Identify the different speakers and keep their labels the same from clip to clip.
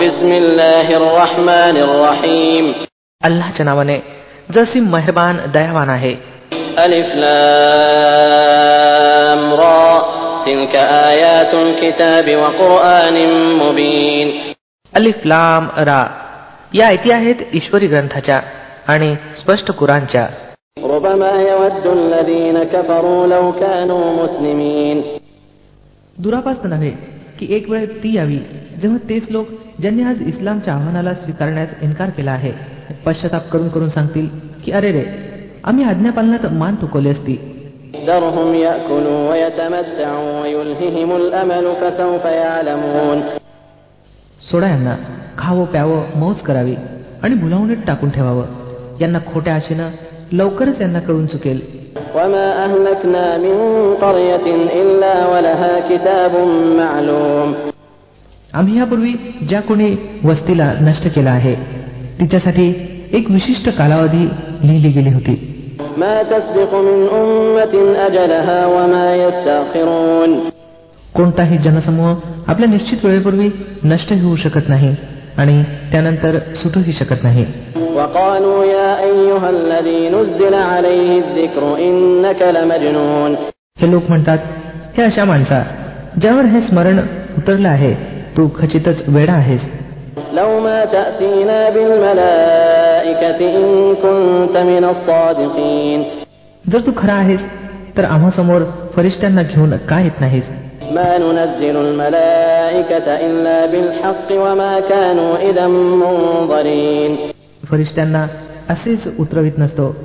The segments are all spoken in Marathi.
Speaker 1: बिस्मिल्लाहिर रहमानिर रहीम.
Speaker 2: अल्लाहच्या नावाने जसे मेहरबान दयावान आहे.
Speaker 1: अलिफ लाम रा तिल्का आयातुल किताबी व क़ुरआनिन मुबीन.
Speaker 2: अलिफ लाम रा या आयती आहेत ईश्वरी ग्रंथाच्या आणि स्पष्ट कुराणच्या.
Speaker 1: रुबमा यवद्दु अल्लज़ीना कफरू लव कानू मुस्लिमीन.
Speaker 2: दुरापास्त नव्हे की एक वेळ ती यावी जेव्हा तेच लोक ज्यांनी आज इस्लामच्या आव्हानाला स्वीकारण्यास इन्कार केला आहे पश्चाताप करून करून सांगतील की अरे रे, आम्ही आज्ञापालनात मान तुकवली असती.
Speaker 1: दरहुम याकुलू व यतमत्तऊ व युल्हिहिमुल अमल फसौफ यअलमून.
Speaker 2: सोडा यांना, खावं प्यावं मौज करावी आणि भुलावणीत टाकून ठेवावं. यांना खोट्या आशेनं लवकरच यांना कळून चुकेल.
Speaker 1: वमा अहलकना मिन कर्यतिन इल्ला वलहा किताबुन मालूम.
Speaker 2: आम्ही यापूर्वी ज्या कोणी वस्तीला नष्ट केला आहे तिच्यासाठी एक विशिष्ट कालावधी लिहिली गेली होती.
Speaker 1: मा तस्बिqu मिन उम्मतिन अजलहा वमा यस्तअखिरून.
Speaker 2: कोणताही जनसमूह आपल्या निश्चित वेळेपूर्वी नष्ट होऊ शकत नाही आणि त्यानंतर सुटूही शकत नाही.
Speaker 1: وقالوا يا أيها الذي نزل عليه الذكر إنك لمجنون.
Speaker 2: हे लोक म्हणतात, हे अशा माणसा ज्यावर हे स्मरण उतरलं आहे तू खचितच वेडा आहेस.
Speaker 1: لو ما تأتينا بالملائكة إن كنت من الصادقين.
Speaker 2: जर तू खरा आहेस तर आम्हा समोर फरिश्त्यांना घेऊन का येत नाहीस.
Speaker 1: ما ننزل الملائكة إلا بالحق وما كانوا إذا منظرين.
Speaker 2: फरिश्त्यांना असेच उतरवित नसतो.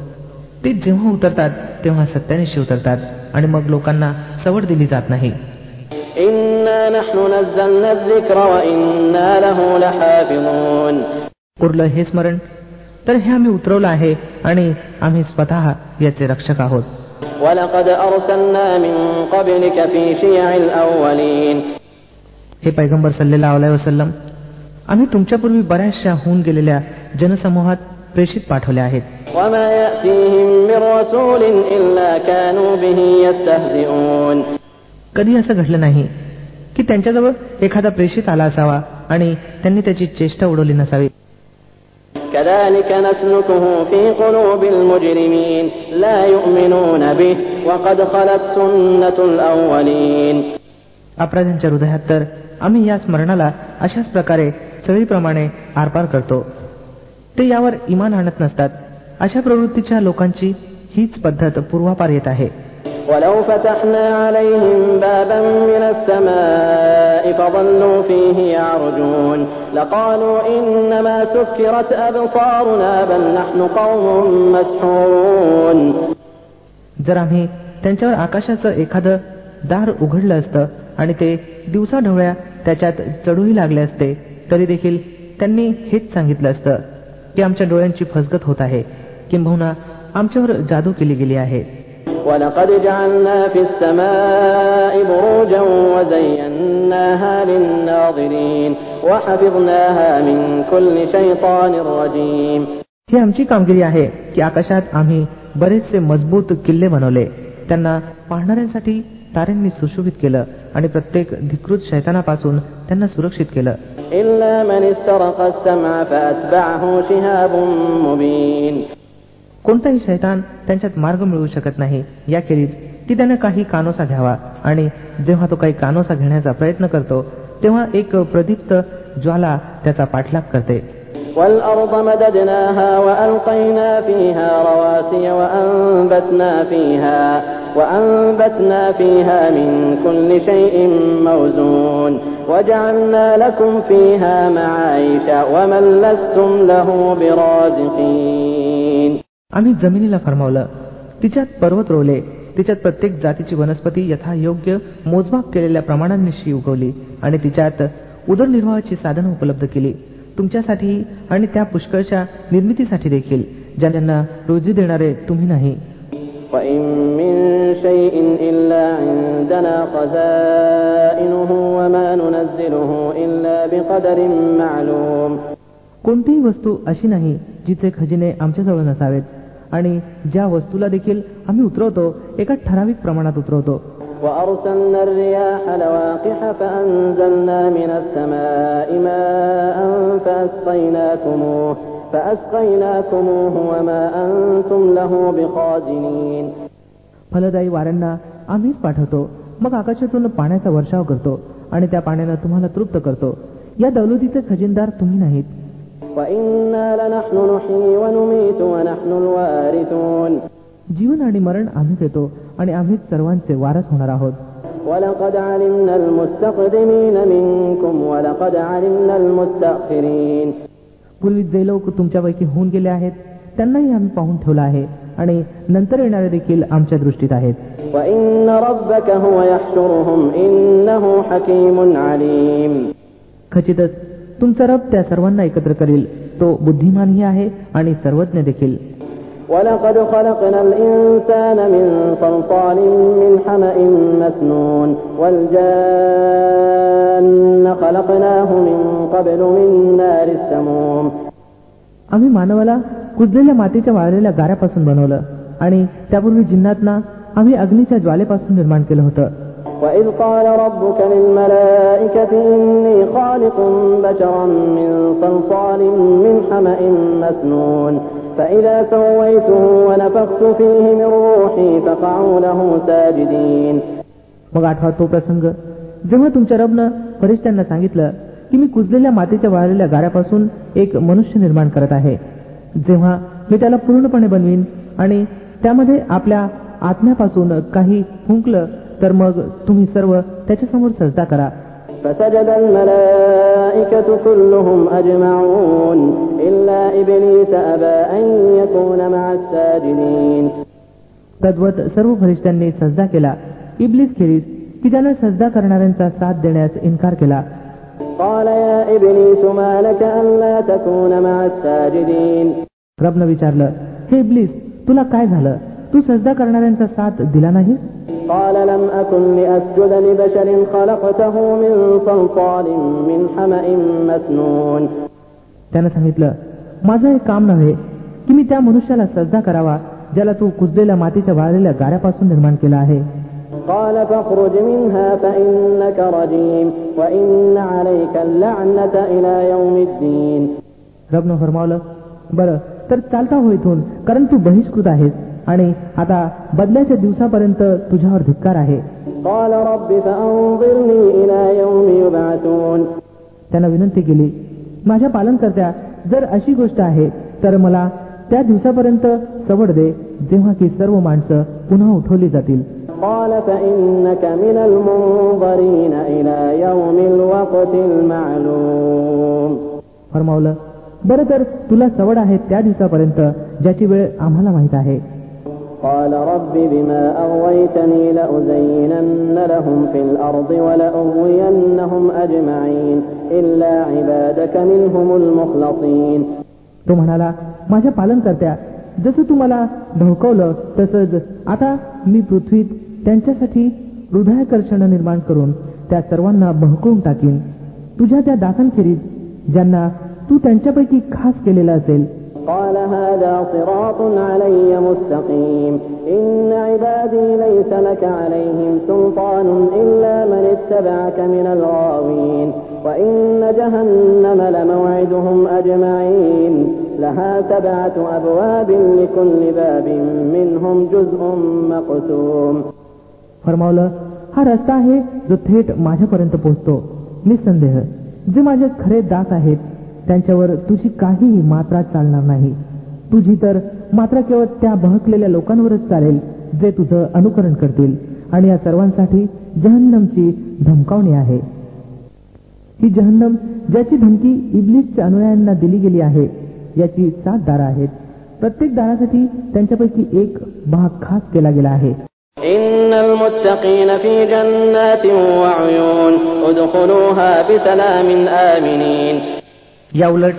Speaker 2: ते जेव्हा उतरतात तेव्हा सत्यानिशी उतरतात आणि मग लोकांना सवड दिली जात नाही.
Speaker 1: إنا نحن نزلنا الذكر وإنا له لحافظون.
Speaker 2: उरलं हे स्मरण तर हे आम्ही उतरवलं आहे आणि आम्ही स्वतः याचे रक्षक आहोत.
Speaker 1: ولقد أرسلنا من قبلك في شيع الأولين.
Speaker 2: हे पैगंबर सल्लल्लाहु अलैहि वसल्लम, आम्ही तुमच्यापूर्वी बऱ्याचशा होऊन गेलेल्या जनसमूहात प्रेषित पाठवले आहेत.
Speaker 1: وما يأتيهم من رسول إلا كانوا به يستهزئون.
Speaker 2: कधी असं घडलं नाही की त्यांच्याजवळ एखादा प्रेषित आला असावा आणि त्यांनी त्याची चेष्टा उडवली नसावी.
Speaker 1: كذلك نسلكه في قلوب المجرمين لا يؤمنون به وقد خلت سنة الأولين.
Speaker 2: अपराध्यांच्या हृदयात तर आम्ही या स्मरणाला अशाच प्रकारे सगळीप्रमाणे आरपार करतो. ते यावर इमान आणत नसतात. अशा प्रवृत्तीच्या लोकांची हीच पद्धत पूर्वापार येत आहे.
Speaker 1: ولو فتحنا عليهم بابا من السماء فظلوا فيه يعرجون لقالوا إنما سكرت أبصارنا بل نحن قوم مسحورون.
Speaker 2: जर आम्ही त्यांच्यावर आकाशाचं एखादं दार उघडलं असतं आणि ते दिवसाढवळ्या त्याच्यात चढूही लागले असते तरी देखील त्यांनी हेच सांगितलं असतं की आमच्या डोळ्यांची फसगत होत आहे, किंबहुना आमच्यावर जादू केली गेली आहे.
Speaker 1: ولقد جعلنا في السماء بروجا وزيناها للناظرين وحفظناها من كل شيطان رجيم.
Speaker 2: ही आमची कामगिरी आहे की आकाशात आम्ही बरेचसे मजबूत किल्ले बनवले, त्यांना पाहणाऱ्यांसाठी ताऱ्यांनी सुशोभित केलं आणि प्रत्येक धिकृत शैतानापासून त्यांना सुरक्षित केलं.
Speaker 1: إلا من استرق السمع فأتبعه شهاب مبين.
Speaker 2: कोणताही शैतान त्यांच्यात मार्ग मिळवू शकत नाही याखेरीज की त्याने काही कानोसा घ्यावा, आणि जेव्हा तो काही कानोसा घेण्याचा प्रयत्न करतो तेव्हा एक प्रदीप्त ज्वाला त्याचा पाठलाग करते.
Speaker 1: والأرض مددناها وألقينا فيها رواسي وأنبتنا فيها من كل شيء موزون وجعلنا لكم فيها معايش ومن لستم له برازقين.
Speaker 2: आम्ही जमिनीला फरमावलं, तिच्यात पर्वत रोवले, तिच्यात प्रत्येक जातीची वनस्पती यथायोग्य मोजमाप केलेल्या प्रमाणांनिशी उगवली आणि तिच्यात उदरनिर्वाहाची साधनं उपलब्ध केली तुमच्यासाठी आणि त्या पुष्कळच्या निर्मितीसाठी देखील, ज्यांना रोजी देणारे तुम्ही नाही.
Speaker 1: وَإِن مِّن شَيْءٍ إِلَّا عِندَنَا خَزَائِنُهُ وَمَا نُنَزِّلُهُ إِلَّا بِقَدَرٍ مَّعْلُومٍ.
Speaker 2: कोणतीही वस्तू अशी नाही जिचे खजिने आमच्याजवळ नसावेत, आणि ज्या वस्तूला देखील आम्ही उतरवतो एका ठराविक प्रमाणात उतरवतो.
Speaker 1: وَأَرْسَلْنَا الرِّيَاحَ لَوَاقِحَ فَأَنزَلْنَا مِنَ السَّمَاءِ مَاءً فأسقيناكموه وما أنتم له بخازنين.
Speaker 2: फलदायी वाऱ्यांना आम्हीच पाठवतो, मग आकाशातून पाण्याचा वर्षाव करतो आणि त्या पाण्यानं तुम्हाला तृप्त करतो. या दौलतीचे खजिनदार तुम्ही नाहीत.
Speaker 1: وإنا لنحن نحيي ونميت ونحن الوارثون.
Speaker 2: जीवन आणि मरण आम्ही देतो आणि आम्हीच सर्वांचे वारस होणार आहोत.
Speaker 1: ولقد علمنا المستقدمين منكم ولقد علمنا المستأخرين.
Speaker 2: पूर्वी जे लोक तुमच्यापैकी होऊन गेले आहेत त्यांनाही आम्ही पाहून ठेवलं आहे आणि नंतर येणारे देखील आमच्या दृष्टीत आहेत.
Speaker 1: وإن ربك هو يحشرهم إنه حكيم عليم.
Speaker 2: खचितच तुमचा रब त्या सर्वांना एकत्र करील, तो बुद्धिमानही आहे आणि सर्वज्ञ देखील.
Speaker 1: ولقد خلقنا الإنسان من صلصال من حمأ مسنون والجان خلقناه من قبل من نار السموم.
Speaker 2: आम्ही मानवाला कुजलेल्या मातीच्या वाळलेल्या गाऱ्यापासून बनवलं आणि त्यापूर्वी जिन्नातना आम्ही अग्नीच्या ज्वालेपासून निर्माण केलं होतं.
Speaker 1: وإذ قال ربك للملائكة إني خالق بشرا من صلصال من حمأ مسنون فإذا سويته ونفخت فيه من روحي فقعوا له ساجدين.
Speaker 2: मग आठवा तो प्रसंग जेव्हा तुमच्या रबनं फरिश्त्यांना सांगितलं की मी कुजलेल्या मातीच्या वाळलेल्या गाऱ्यापासून एक मनुष्य निर्माण करत आहे. जेव्हा मी त्याला पूर्णपणे बनवीन आणि त्यामध्ये आपल्या आत्म्यापासून काही फुंकलं तर मग तुम्ही सर्व त्याच्यासमोर सजदा करा.
Speaker 1: فسجد الملائكة كلهم أجمعون إلا إبليس أبى أن يكون مع الساجدين.
Speaker 2: तद्वत सर्व फरिश्त्यांनी सजदा केला, इब्लिस खेरीज की ज्याने सजदा करणाऱ्यांचा साथ देण्यास इन्कार केला.
Speaker 1: قال يا إبليس ما لك ألا تكون مع الساجدين.
Speaker 2: रबनं विचारलं, हे इब्लिस तुला काय झालं, तू सजदा करणाऱ्यांचा साथ दिला नाही?
Speaker 1: قال لم أكن لأسجد لبشر خلقته من صلصال من حمأ مسنون.
Speaker 2: त्यानं सांगितलं, माझं हे काम नव्हे की मी त्या मनुष्याला सजदा करावा ज्याला तू कुजलेल्या मातीच्या वाळलेल्या गाऱ्यापासून निर्माण केला आहे.
Speaker 1: قال فاخرج منها فإنك رجيم وإن عليك اللعنة إلى يوم الدين.
Speaker 2: रबनं फरमावलं, बरं तर चालता हो इथून, कारण तू बहिष्कृत आहेस आणि आता बदल्याच्या दिवसापर्यंत तुझ्यावर धिक्कार आहे.
Speaker 1: قال رب فأنظرني إلى يوم يبعثون.
Speaker 2: त्यानं विनंती केली, माझ्या पालनकर्त्या जर अशी गोष्ट आहे तर मला त्या दिवसापर्यंत सवड दे जेव्हा की सर्व माणसं पुन्हा उठवली जातील.
Speaker 1: قال فإنك من المنظرين إلى يوم الوقت المعلوم.
Speaker 2: फरमावलं, बरं तर तुला सवड आहे त्या दिवसापर्यंत ज्याची वेळ आम्हाला माहित आहे.
Speaker 1: قال رب بما أغويتني لأزينن لهم في الأرض ولأغوينهم أجمعين إلا عبادك منهم المخلصين.
Speaker 2: तो म्हणाला, माझ्या पालनकर्त्या जसं तू मला ढवकवलं तसंच आता मी पृथ्वीत त्यांच्यासाठी हृदयाकर्षण निर्माण करून त्या सर्वांना बहकवून टाकीन, तुझ्या त्या दासांखेरीज ज्यांना तू त्यांच्यापैकी खास केलेला असेल.
Speaker 1: قال هذا صراط علي مستقيم إن عبادي ليس لك عليهم سلطان إلا من اتبعك من الغاوين وإن جهنم لموعدهم أجمعين لها 7 أبواب لكل باب منهم جزء مقسوم.
Speaker 2: फरमावलं, हा रस्ता आहे जो थेट माझ्यापर्यंत पोहोचतो. निसंदेह जे माझे खरे दास आहेत त्यांच्यावर तुझी काहीही मात्रा चालणार नाही. तुझी तर मात्र केवळ त्या बहकलेल्या लोकांवरच चालेल जे तुझं अनुकरण करतील आणि या सर्वांसाठी जहन्नमची धमकावणी आहे. ही जहन्नम ज्याची धमकी इब्लिसच्या अनुयायांना दिली गेली आहे याची 7 दारं आहेत. प्रत्येक दारासाठी त्यांच्यापैकी एक भाग खास केला गेला आहे.
Speaker 1: إن المتقين في جنات وعيون ادخلوها بسلام آمنين.
Speaker 2: या उलट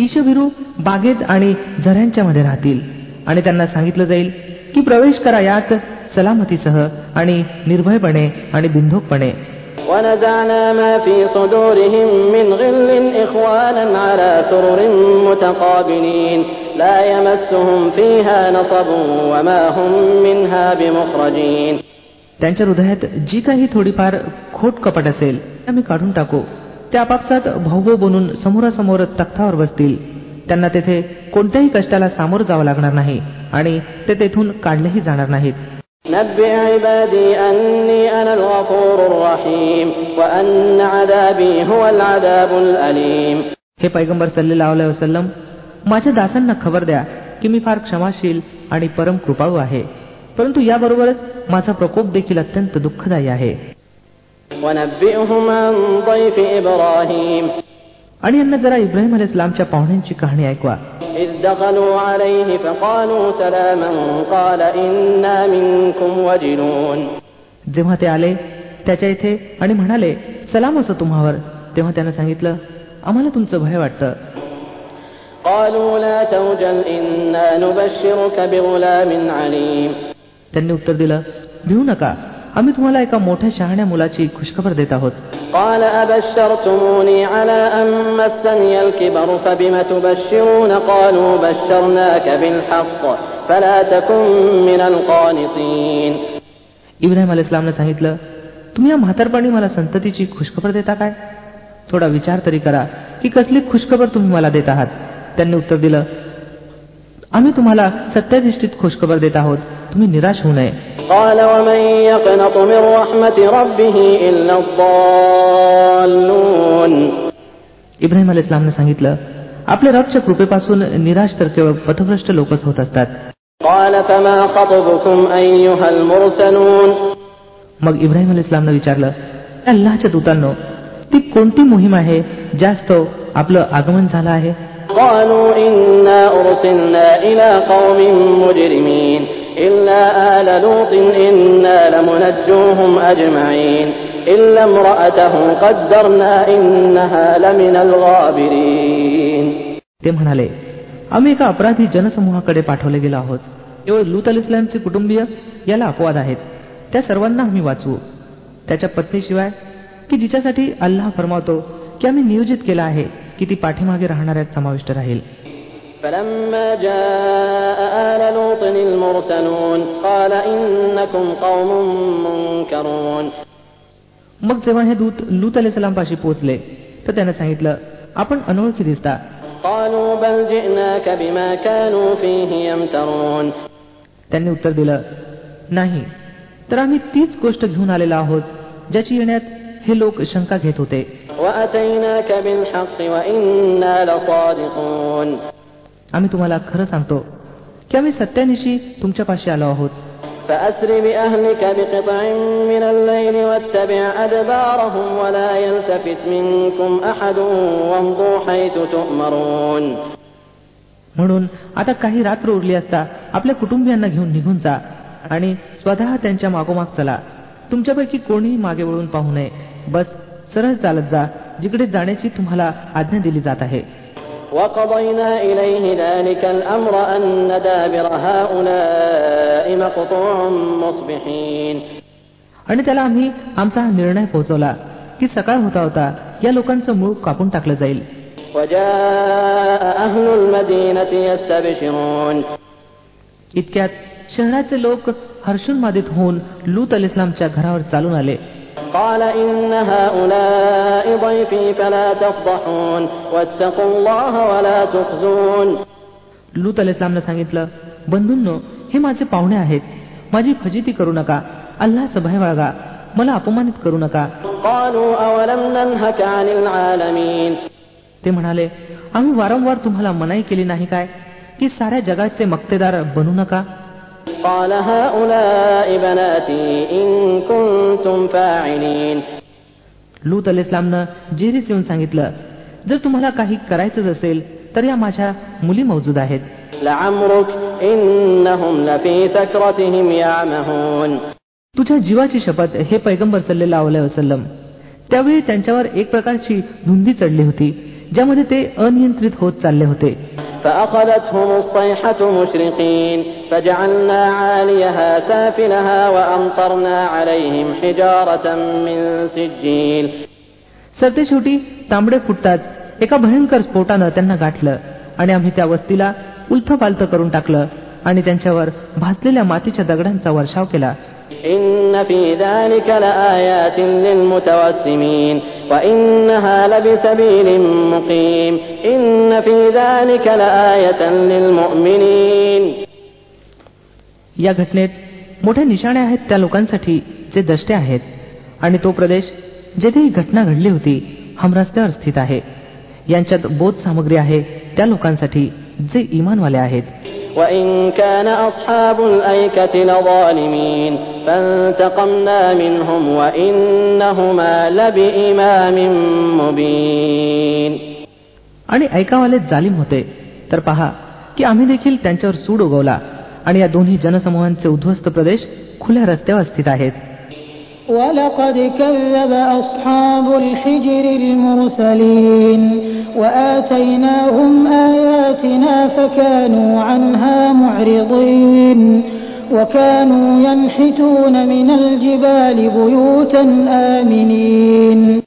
Speaker 2: ईशभिरू बागेत आणि झऱ्यांच्या मध्ये राहतील आणि त्यांना सांगितलं जाईल की प्रवेश करा यात सलामतीसह आणि निर्भयपणे आणि बिनधोकपणे.
Speaker 1: ونزعنا ما في صدورهم من غل إخوانا على سرر متقابلين لا يمسهم فيها نصب وما هم منها بمخرجين.
Speaker 2: त्यांच्या हृदयात जी काही थोडीफार खोट कपट असेल आम्ही काढून टाकू ते आपापसात भाऊभाऊ बनून समोरासमोर तख्तावर बसतील. त्यांना तेथे कोणत्याही कष्टाला सामोरं जावं लागणार नाही आणि ते तेथून काढलेही जाणार नाहीत.
Speaker 1: नब्बि इबादी अन्नी अनल गफूरुर रहीम व अन्न अदाबी हुवल अदाबुल अलीम.
Speaker 2: हे पैगंबर सल्लल्लाहु अलैहि वसल्लम, माझ्या दासांना खबर द्या की मी फार क्षमाशील आणि परम कृपाळू आहे, परंतु याबरोबरच माझा प्रकोप देखील अत्यंत दुःखदायी आहे.
Speaker 1: वनब्बिहुम अन ضيف इब्राहीम.
Speaker 2: आणि यांना जरा इब्राहिम अलैहिस्सलामच्या पाहुण्यांची कहाणी ऐकवा.
Speaker 1: إذ دخلوا عليه فقالوا سلاما قال إنا منكم وجلون.
Speaker 2: जेव्हा ते आले त्याच्या इथे आणि म्हणाले सलाम असो तुम्हावर, तेव्हा त्यानं सांगितलं आम्हाला तुमचं भय वाटतं.
Speaker 1: قالوا لا توجل إنا نبشرك بغلام عليم.
Speaker 2: त्यांनी उत्तर दिलं भिवू नका, आम्ही तुम्हाला एका मोठ्या शहाण्या मुलाची खुशखबर देत आहोत.
Speaker 1: قال أبشرتموني على أن مسني الكبر فبم تبشرون قالوا بشرناك بالحق فلا تكن من القانطين.
Speaker 2: इब्राहिम अलैहिस्सलामने सांगितलं तुम्ही या म्हातारपणी मला संततीची खुशखबर देता काय? थोडा विचार तरी करा की कसली खुशखबर तुम्ही मला देत आहात. त्यांनी उत्तर दिलं आम्ही तुम्हाला सत्याधिष्ठित खुशखबर देत आहोत, तुम्ही निराश होऊ नये.
Speaker 1: قال ومن يقنط من رحمة ربه إلا الضالون.
Speaker 2: इब्राहिम अलैहिस्सलामने सांगितलं आपल्या रबच्या कृपेपासून निराश तर केवळ पथभ्रष्ट लोकच होत असतात.
Speaker 1: قال فما خطبكم أيها المرسلون.
Speaker 2: मग इब्राहिम अलैहिस्सलामने विचारलं अल्लाहच्या दूतांनो, ती कोणती मोहीम आहे ज्यास्त आपलं आगमन झालं आहे?
Speaker 1: قالوا إنا أرسلنا إلى قوم مجرمين إلا آل لوط إنا لمنجوهم أجمعين إلا امرأته قدرنا إنها لمن الغابرين.
Speaker 2: ते म्हणाले आम्ही एका अपराधी जनसमूहाकडे पाठवले गेलो आहोत, केवळ लूत अलैहिस्सलामचे कुटुंबीय याला अपवाद आहेत, त्या सर्वांना आम्ही वाचवू, त्याच्या पत्नीशिवाय की जिच्यासाठी अल्लाह फरमावतो की आम्ही नियोजित केलं आहे की ती पाठीमागे राहणाऱ्यात समाविष्ट राहील.
Speaker 1: فلما جاء آل لوط المرسلون قال إنكم قوم منكرون.
Speaker 2: मग जेव्हा हे दूत लूत अलैहिस्सलाम पाशी पोहोचले तर त्याने सांगितलं आपण अनोळखी दिसता.
Speaker 1: قالوا بل جئناك بما كانوا فيه يمترون.
Speaker 2: त्यांनी उत्तर दिलं नाही, तर आम्ही तीच गोष्ट घेऊन आलेलो आहोत ज्याची येण्यात हे लोक शंका घेत होते.
Speaker 1: وأتيناك بالحق وإنا لصادقون.
Speaker 2: आम्ही तुम्हाला खरं सांगतो की आम्ही सत्यानिशी तुमच्यापाशी आलो आहोत.
Speaker 1: فأسر بأهلك بقطع من الليل واتبع أدبارهم ولا يلتفت منكم أحد وامضوا حيث تؤمرون.
Speaker 2: म्हणून आता काही रात्र उरली असता आपल्या कुटुंबियांना घेऊन निघून जा आणि स्वतः त्यांच्या मागोमाग चला, तुमच्यापैकी कोणीही मागे वळून पाहू नये, बस सरळ चालत जा जिकडे जाण्याची तुम्हाला आज्ञा दिली जात आहे.
Speaker 1: وقضينا إليه ذلك الأمر أن دابر هؤلاء مقطوع مصبحين.
Speaker 2: आणि त्याला आम्ही आमचा हा निर्णय पोहोचवला की सकाळ होता होता या लोकांचं मूळ कापून टाकलं जाईल.
Speaker 1: وجاء أهل المدينة يستبشرون.
Speaker 2: इतक्यात शहराचे लोक हर्षोन्मादित होऊन लूत अलैहिस्सलामच्या घरावर चालून आले.
Speaker 1: قال إن هؤلاء ضيفي فلا تفضحون واتقوا الله ولا تخزون.
Speaker 2: लूत अलैहिस्सलामने सांगितलं बंधूंनो, हे माझे पाहुणे आहेत, माझी फजिती करू नका, अल्लाहचं भय बाळगा, मला अपमानित करू नका.
Speaker 1: قالوا أولم ننهك عن العالمين.
Speaker 2: ते म्हणाले आम्ही वारंवार तुम्हाला मनाई केली नाही काय की साऱ्या जगाचे मक्तेदार बनू नका.
Speaker 1: قال هؤلاء بناتي إن كنتم فاعلين.
Speaker 2: लूत अलैहिस्सलामनं जेरीच येऊन सांगितलं जर तुम्हाला काही करायचं असेल तर या माझ्या मुली मौजूद आहेत.
Speaker 1: لعمرك إنهم لفي سكرتهم يعمهون.
Speaker 2: तुझ्या जीवाची शपथ हे पैगंबर सल्लल्लाहु अलैहि वसल्लम, त्यावेळी त्यांच्यावर एक प्रकारची धुंदी चढली होती ज्यामध्ये ते अनियंत्रित होत चालले होते.
Speaker 1: فأخذتهم الصيحة مشرقين فجعلنا عاليها سافلها وأمطرنا عليهم حجارة من سجيل.
Speaker 2: सरतेशेवटी तांबडे फुटताच एका भयंकर स्फोटानं त्यांना गाठलं आणि आम्ही त्या वस्तीला उलथपालथ करून टाकलं आणि त्यांच्यावर भाजलेल्या मातीच्या दगडांचा वर्षाव केला.
Speaker 1: إن في ذلك لآيات للمتوسمين وإنها لبسبيل مقيم إن في ذلك لآية للمؤمنين.
Speaker 2: या घटनेत मोठ्या निशाणे आहेत त्या लोकांसाठी जे दष्टे आहेत, आणि तो प्रदेश जेथे ही घटना घडली होती हमरस्त्यावर स्थित आहे. यांच्यात बोध सामग्री आहे त्या लोकांसाठी जे ईमानवाले आहेत.
Speaker 1: وإن كان أصحاب الأيكة لظالمين فانتقمنا منهم وإنهما لبإمام مبين.
Speaker 2: आणि ऐकावाले जालिम होते तर पहा की आम्ही देखील त्यांच्यावर सूड उगवला, आणि या दोन्ही जनसमूहांचे उद्ध्वस्त प्रदेश खुल्या रस्त्यावर स्थित आहेत.
Speaker 3: وَلَقَدْ كَذَّبَ أَصْحَابُ الْحِجْرِ الْمُرْسَلِينَ وَآتَيْنَاهُمْ آيَاتِنَا فَكَانُوا عَنْهَا مُعْرِضِينَ وَكَانُوا يَنْحِتُونَ مِنَ الْجِبَالِ بُيُوتًا آمِنِينَ.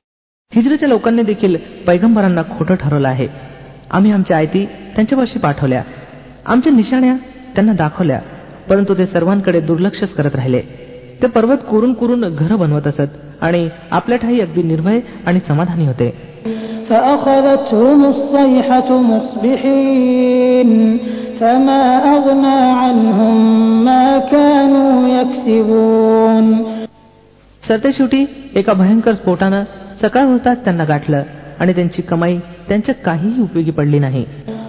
Speaker 2: हिजरीच्या लोकांनी देखील पैगंबरांना खोटं ठरवलं आहे. आम्ही आमच्या आयती त्यांच्यापाशी पाठवल्या, आमच्या निशाण्या त्यांना दाखवल्या, परंतु ते सर्वांकडे दुर्लक्षच करत राहिले. ते पर्वत कोरून कोरून घरं बनवत असत आणि आपल्या ठाई अगदी निर्भय आणि समाधानी होते.
Speaker 3: فأخذتهم الصيحة مصبحين فما أغنى عنهم ما كانوا يكسبون.
Speaker 2: सरतेशेवटी एका भयंकर स्फोटानं सकाळ होताच त्यांना गाठलं आणि त्यांची कमाई त्यांच्या काहीही उपयोगी पडली नाही.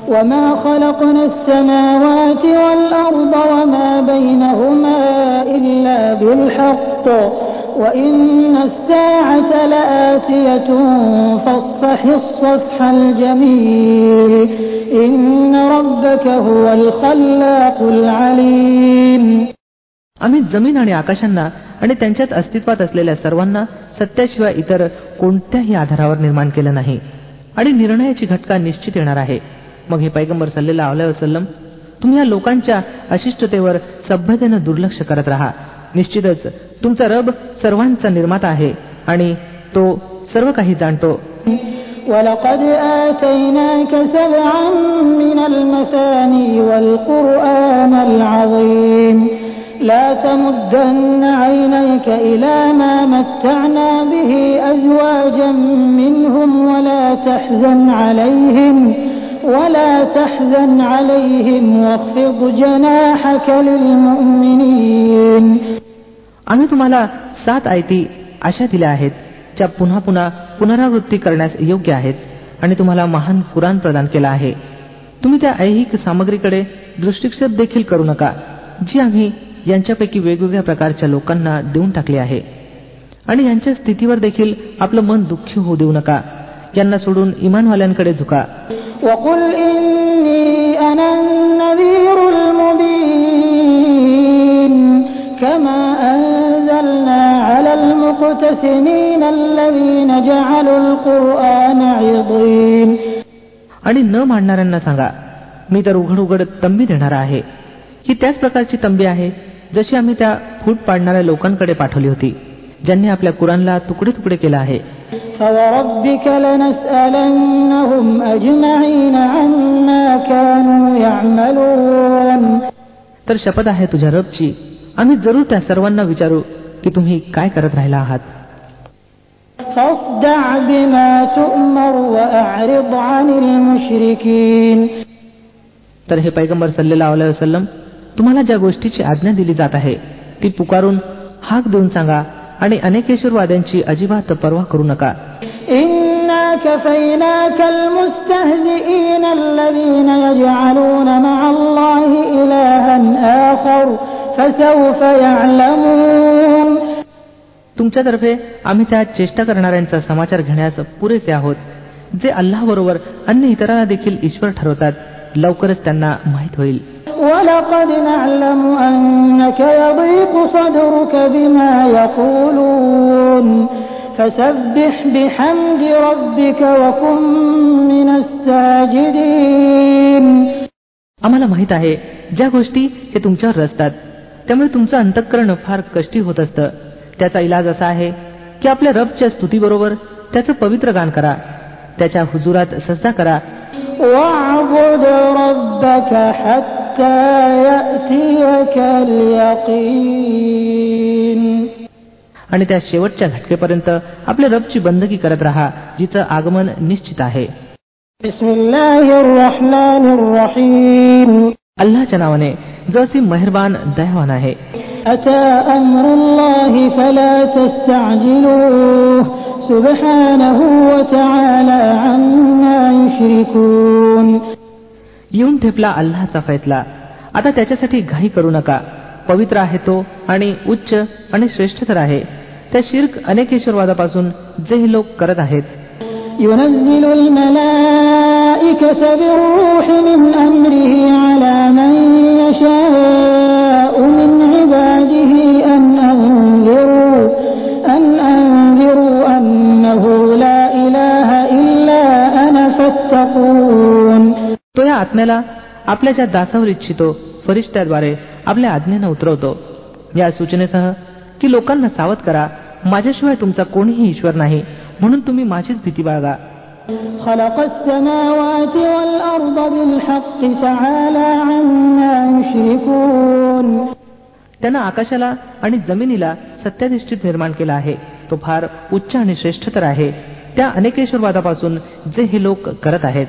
Speaker 3: وما خلقنا السماوات والأرض وما بينهما إلا بالحق وإن الساعة لآتية فاصفح الصفح الجميل إن ربك هو الخلاق العليم.
Speaker 2: आम्ही जमीन आणि आकाशांना आणि त्यांच्यात अस्तित्वात असलेल्या सर्वांना सत्याशिवाय इतर कोणत्याही आधारावर निर्माण केलं नाही, आणि निर्णयाची घटका निश्चित येणार आहे. मग हे पैगंबर सल्लल्लाहु अलैहि वसल्लम, तुम्ही या लोकांच्या अशिष्टतेवर सभ्यतेनं दुर्लक्ष करत राहा. निश्चितच तुमचा रब सर्वांचा निर्माता आहे आणि तो सर्व काही जाणतो.
Speaker 3: وَلَقَدْ آتَيْنَاكَ سَبْعًا مِنَ الْمَثَانِي وَالْقُرْآنَ الْعَظِيمَ لَا تَمُدَّنَّ عَيْنَيْكَ إِلَى مَا مَتَّعْنَا بِهِ أَزْوَاجًا مِّنْهُمْ ولا تحزن عليهم واخفض جناحك للمؤمنين.
Speaker 2: आम्ही तुम्हाला 7 आयती अशा दिल्या आहेत ज्या पुन्हा पुन्हा पुनरावृत्ती करण्यास योग्य आहेत, आणि तुम्हाला महान कुराण प्रदान केला आहे. तुम्ही त्या ऐहिक सामग्रीकडे दृष्टिक्षेप देखील करू नका जी आम्ही यांच्यापैकी वेगवेगळ्या प्रकारच्या लोकांना देऊन टाकली आहे, आणि यांच्या स्थितीवर देखील आपलं मन दुःखी होऊ देऊ नका. यांना सोडून इमानवाल्यांकडे झुका.
Speaker 3: وَقُلْ إِنِّي أَنَا النَّذِيرُ الْمُبِينُ كَمَا أَنزَلْنَا عَلَى الْمُقْتَسِمِينَ الَّذِينَ جَعَلُوا الْقُرْآنَ عِضِينَ.
Speaker 2: आणि न मानणाऱ्यांना सांगा, मी तर उघड उघड तंबी देणार आहे. ही त्याच प्रकारची तंबी आहे जशी आम्ही त्या फूट पाडणाऱ्या लोकांकडे पाठवली होती, ज्यांनी आपल्या कुराणला तुकडे तुकडे केलं आहे.
Speaker 3: فَوَرَبِّكَ لَنَسْأَلَنَّهُمْ أَجْمَعِينَ عَمَّا كَانُوا يَعْمَلُونَ.
Speaker 2: तर शपथ आहे तुझ्या रबची, आम्ही जरूर त्या सर्वांना विचारू की तुम्ही काय करत राहिला आहात.
Speaker 3: فَاصْدَعْ بِمَا تُؤْمَرُ وَأَعْرِضْ عَنِ الْمُشْرِكِينَ.
Speaker 2: तर हे पैगंबर सल्लल्लाहु अलैहि वसल्लम, तुम्हाला ज्या गोष्टीची आज्ञा दिली जात आहे ती पुकारून हाक देऊन सांगा, आणि अनेकेश्वरवाद्यांची अजिबात पर्वा करू नका.
Speaker 3: إِنَّا كَفَيْنَاكَ الْمُسْتَهْزِئِينَ الَّذِينَ يَجْعَلُونَ مَعَ اللَّهِ إِلَٰهًا آخَرَ فَسَوْفَ يَعْلَمُونَ.
Speaker 2: तुमच्यातर्फे आम्ही त्या चेष्टा करणाऱ्यांचा समाचार घेण्यास पुरेसे आहोत जे अल्लाहबरोबर अन्य इतरांना देखील ईश्वर ठरवतात. लवकरच त्यांना माहीत होईल.
Speaker 3: وَلَقَدْ نَعْلَمُ أَنَّكَ يَضِيقُ صَدْرُكَ بِمَا يَقُولُونَ فَسَبِّحْ بِحَمْدِ رَبِّكَ وَكُن مِّنَ السَّاجِدِينَ.
Speaker 2: आम्हाला माहित आहे ज्या गोष्टी हे तुमच्यावर रचतात त्यामुळे तुमचं अंतःकरण फार कष्टी होत असतं. त्याचा इलाज असा आहे की आपल्या रबच्या स्तुतीबरोबर त्याचं पवित्र गान करा, त्याच्या हुजुरात सजदा करा.
Speaker 3: وَاعْبُدْ رَبَّكَ حَتَّى يَأْتِيَكَ الْيَقِينُ.
Speaker 2: आणि त्या शेवटच्या घटकेपर्यंत आपल्या रबची बंदगी करत राहा जिचं आगमन निश्चित आहे. अल्लाहच्या नावाने जो असी मेहरबान दयावान आहे.
Speaker 3: अता अम्रुल्लाहि फला तस्तअजिलूह सुब्हानहु व तआला अम्मा युश्रिकून.
Speaker 2: येऊन ठेपला अल्लाहचा फैसला, आता त्याच्यासाठी घाई करू नका. पवित्र आहे तो आणि उच्च आणि श्रेष्ठतर आहे त्या शिर्क अनेकेश्वरवादापासून जे हे लोक करत आहेत.
Speaker 3: युनज्जिलुल मलाइकता बिरूहि मिन अम्रिही अला मन यशाउ मिन इबादिही अन अंziru अन्नहु ला इलाहा इल्ला अना फत्तकून.
Speaker 2: तो या आत्म्याला आपल्या ज्या दासावर इच्छितो फरिश्त्याद्वारे आपल्या आज्ञेनं उतरवतो या सूचनेसह की लोकांना सावध करा, माझ्याशिवाय तुमचा कोणीही ईश्वर नाही म्हणून तुम्ही माझीच भीती बाळगा.
Speaker 3: खलक़स समावाति वल अर्द बिल हक़्क़ तआला अम्मा युश्रिकून.
Speaker 2: त्यानं आकाशाला आणि जमिनीला सत्याधिष्ठित निर्माण केला आहे. तो फार उच्च आणि श्रेष्ठतर आहे त्या अनेकेश्वरवादापासून जे हे लोक करत आहेत.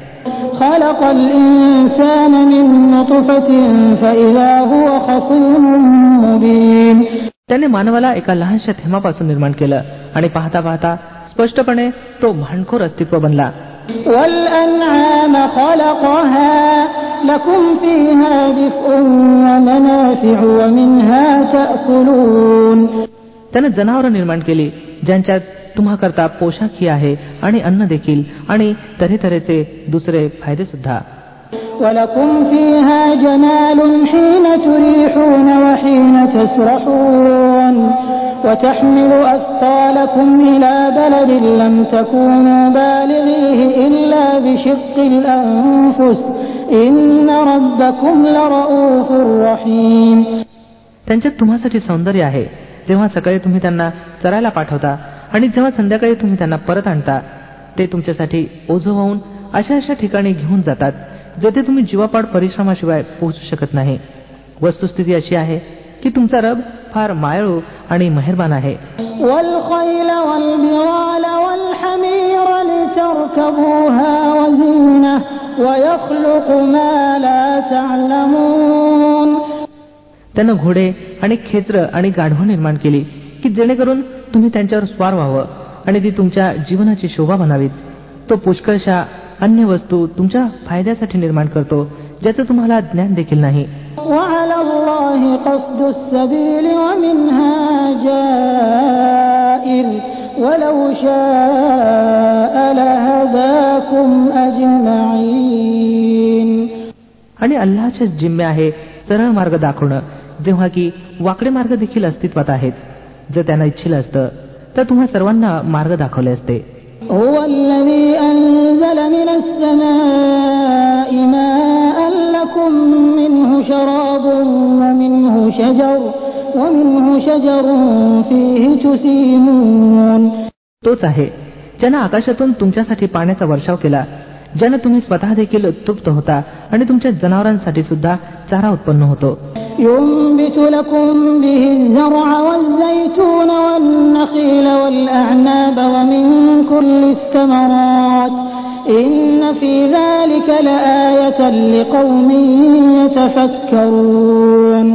Speaker 3: खलक़ल इन्सान मिन नुतफतिन फइज़ा हुवा खसीमुन मुबीन.
Speaker 2: त्याने मानवाला एका लहानशा थेंबापासून निर्माण केलं आणि पाहता पाहता स्पष्टपणे तो भांडखोर अस्तित्व बनला.
Speaker 3: वल अनआम खलक़हा लकुम फीहा दिफ्उन व मनाफिउ व मिनहा तअकुलून.
Speaker 2: त्याने जनावरं निर्माण केली ज्यांच्यात तुम्हाकरता पोशाखही आहे आणि अन्न देखील आणि तऱ्हेतऱ्हेचे दुसरे फायदे सुद्धा.
Speaker 3: ولكم فيها جمال حين تريحون وحين تسرحون وتحمل أثقالكم إلى بلد لم تكونوا بالغيه إلا بشق الأنفس إن ربكم لرؤوف رحيم.
Speaker 2: त्यांच्यात तुम्हासाठी सौंदर्य आहे जेव्हा सकाळी तुम्ही त्यांना चरायला पाठवता आणि जेव्हा संध्याकाळी तुम्ही त्यांना परत आणता. ते तुमच्यासाठी ओझं वाहून अशा ठिकाणी घेऊन जातात जेथे तुम्ही जीवापाड परिश्रमाशिवाय पोहोचू शकत नाही. वस्तुस्थिती अशी आहे की तुमचा रब फार मायाळू आणि मेहरबान आहे.
Speaker 3: والخيل والبغال والحمير لتركبوها وزينة ويخلق ما لا تعلمون.
Speaker 2: त्यानं घोडे आणि खेत्र आणि गाढवं निर्माण केली की जेणेकरून तुम्ही त्यांच्यावर स्वार व्हावं आणि ती तुमच्या जीवनाची शोभा बनावीत. तो पुष्कळशा अन्य वस्तू तुमच्या फायद्यासाठी निर्माण करतो ज्याचं तुम्हाला ज्ञान देखील नाही.
Speaker 3: وعلى الله قصد السبيل ومنها جائر ولو شاء لهداكم أجمعين.
Speaker 2: आणि अल्लाहच्या जिम्मे आहे सरळ मार्ग दाखवणं जेव्हा की वाकडे मार्ग देखील अस्तित्वात आहेत. जर त्यांना इच्छिलं असतं तर तुम्हा सर्वांना मार्ग दाखवले असते.
Speaker 3: هو الذي أنزل من السماء ماء لكم منه شراب ومنه شجر فيه تسيمون.
Speaker 2: तोच आहे ज्यानं आकाशातून तुमच्यासाठी पाण्याचा वर्षाव केला, ज्यानं तुम्ही स्वतः देखील तृप्त होता आणि तुमच्या जनावरांसाठी सुद्धा चारा उत्पन्न होतो.
Speaker 3: ينبت لكم به الزرع والزيتون والنخيل والأعناب ومن كل الثمرات إن في ذلك لآية لقوم يتفكرون.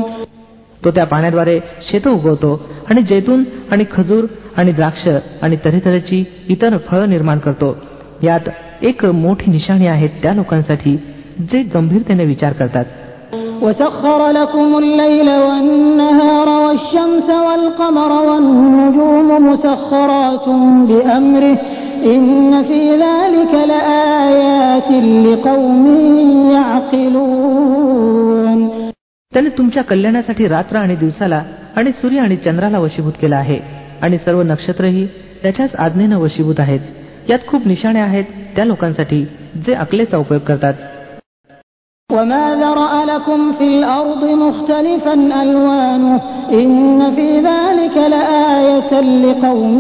Speaker 2: तो त्या पाण्याद्वारे शेतं उगवतो आणि जैतून आणि खजूर आणि द्राक्ष आणि तऱ्हेतऱ्हेची इतर फळं निर्माण करतो. यात एक मोठी निशाणी आहे त्या लोकांसाठी जे गंभीरतेने विचार करतात.
Speaker 3: وسخر لكم الليل والنهار والشمس والقمر والنجوم مسخرات بأمره إن في ذلك لآيات لقوم يعقلون.
Speaker 2: त्याने तुमच्या कल्याणासाठी रात्र आणि दिवसाला आणि सूर्य आणि चंद्राला वशीभूत केला आहे आणि सर्व नक्षत्रही त्याच्याच आज्ञेनं वशीभूत आहेत. यात खूप निशाणे आहेत त्या लोकांसाठी जे अकलेचा उपयोग करतात.
Speaker 3: وما ذرأ لكم في الأرض مختلفا ألوانه إن في ذلك لآية لقوم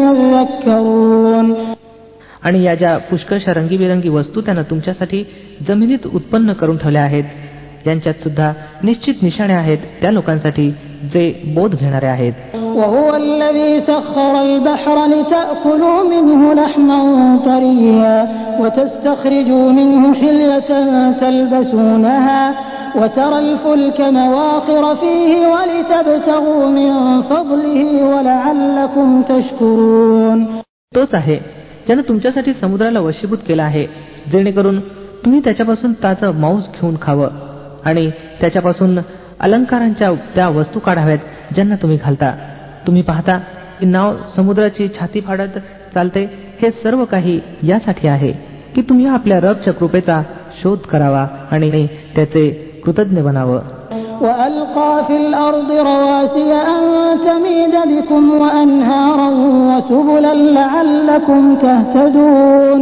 Speaker 3: يذكرون.
Speaker 2: आणि या ज्या पुष्कळशा रंगीबेरंगी वस्तू त्यानं तुमच्यासाठी जमिनीत उत्पन्न करून ठेवल्या आहेत यांच्यात सुद्धा निश्चित निशाणे आहेत त्या लोकांसाठी जे बोध घेणारे आहेत.
Speaker 3: وهو الذي سخر البحر لتأكلوا منه لحما طريا وتستخرجوا منه حلية تلبسونها وترى الفلك مواخر فيه ولتبتغوا من فضله ولعلكم تشكرون.
Speaker 2: तोच आहे ज्याने तुमच्यासाठी समुद्राला वशीभूत केला आहे, जेणेकरून तुम्ही त्याच्यापासून ताजं मांस घेऊन खावं आणि त्याच्यापासून अलंकारांच्या त्या वस्तू काढाव्यात ज्यांना तुम्ही घालता. तुम्ही पाहता की नाव समुद्राची छाती फाडत चालते. हे सर्व काही यासाठी आहे की तुम्ही आपल्या रबच्या कृपेचा शोध करावा आणि त्याचे कृतज्ञ बनावं.
Speaker 3: وألقى في الأرض رواسي أن تميد بكم وأنهارا وسبلا لعلكم تهتدون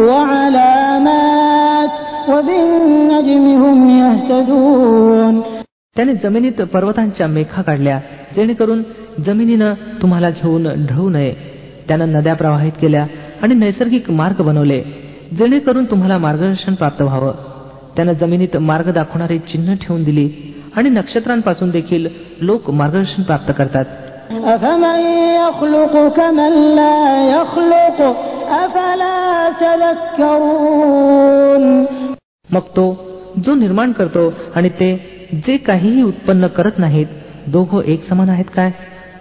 Speaker 3: وعلامات وبالنجم هم يهتدون.
Speaker 2: त्याने जमिनीत पर्वतांच्या मेखा काढल्या जेणेकरून जमिनीनं तुम्हाला घेऊन ढळू नये. त्यानं नद्या प्रवाहित केल्या आणि नैसर्गिक मार्ग बनवले जेणेकरून तुम्हाला मार्गदर्शन प्राप्त व्हावं. त्यानं जमिनीत मार्ग दाखवणारी चिन्ह ठेवून दिली आणि नक्षत्रांपासून देखील लोक मार्गदर्शन प्राप्त करतात.
Speaker 3: أفمن يخلق كمن لا يخلق أفلا تذكرون.
Speaker 2: मग तो जो निर्माण करतो आणि ते जे काहीही उत्पन्न करत नाहीत, दोघं एक समान आहेत काय?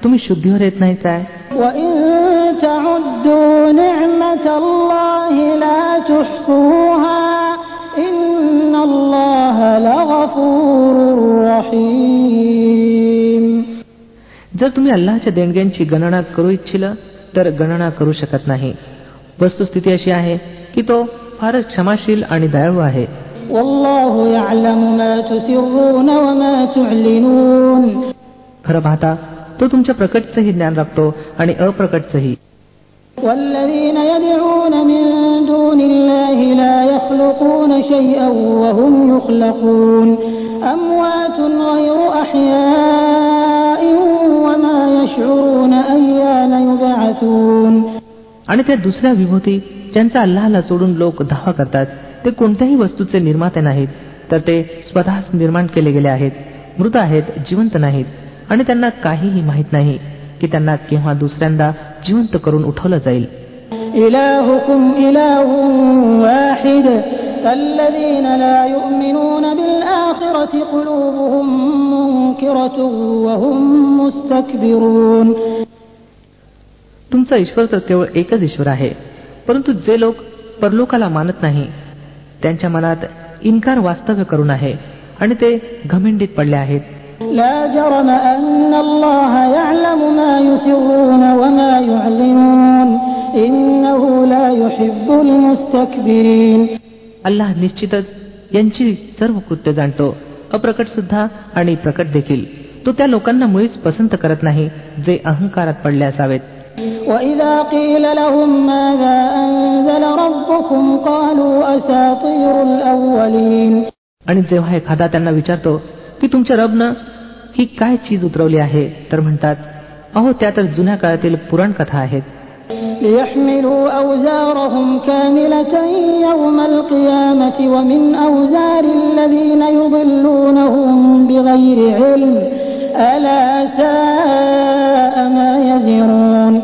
Speaker 2: तुम्ही शुद्धीवर येत नाही काय?
Speaker 3: وَإِن تَعُدُّوا نِعْمَةَ اللَّهِ لَا تُحْصُوهَا إِنَّ اللَّهَ لَغَفُورٌ رَّحِيمٌ.
Speaker 2: जर तुम्ही अल्लाहच्या देणग्यांची गणना करू इच्छिल तर गणना करू शकत नाही. वस्तुस्थिती अशी आहे की तो फारच क्षमाशील आणि दयाळू आहे.
Speaker 3: والله يعلم ما تسرون وما تعلنون.
Speaker 2: खरं पाहता तो तुमच्या प्रकटचंही ज्ञान राखतो आणि अप्रकटचंही.
Speaker 3: والذين يدعون من دون الله لا يخلقون شيئا وهم يخلقون أموات غير أحياء وما يشعرون أيان يبعثون.
Speaker 2: आणि त्या दुसऱ्या विभूती ज्यांचा अल्लाहला सोडून लोक दावा करतात ते कोणत्याही वस्तूचे निर्माते नाहीत, तर ते स्वतःच निर्माण केले गेले आहेत, मृत आहेत, जिवंत नाहीत आणि त्यांना काहीही माहित नाही की त्यांना केव्हा दुसऱ्यांदा जिवंत करून उठवलं जाईल.
Speaker 3: इलाहुकुम इलाहुन वाहिद الذين لا يؤمنون بالآخرة قلوبهم منكرة وهم مستكبرون.
Speaker 2: तुमचा ईश्वर तर केवळ एकच ईश्वर आहे, परंतु जे लोक परलोकाला मानत नाही त्यांच्या मनात इन्कार वास्तव्य करून आहे आणि ते घमेंडीत पडले आहेत.
Speaker 3: لا جرم أن الله يعلم ما يسرون وما يعلنون إنه لا يحب المستكبرين.
Speaker 2: अल्लाह निश्चितच यांची सर्व कृत्य जाणतो, अप्रकट सुद्धा आणि प्रकट देखील. तो त्या लोकांना मुळीच पसंत करत नाही जे अहंकारात पडले असावेत.
Speaker 3: وَإِذَا قِيلَ لَهُم مَّاذَا أَنزَلَ رَبُّكُمْ قَالُوا أَسَاطِيرُ الْأَوَّلِينَ.
Speaker 2: आणि जेव्हा एखादा त्यांना विचारतो की तुमच्या रबनं ही काय चीज उतरवली आहे, तर म्हणतात, अहो त्या तर जुन्या काळातील पुराण कथा आहेत.
Speaker 3: لِيَحْمِلُوا أَوْزَارَهُمْ كَامِلَةً يَوْمَ الْقِيَامَةِ وَمِنْ أَوْزَارِ الَّذِينَ يُضِلُّونَهُم بِغَيْرِ عِلْمٍ أَلَا سَاءَ مَا يَزِرُونَ.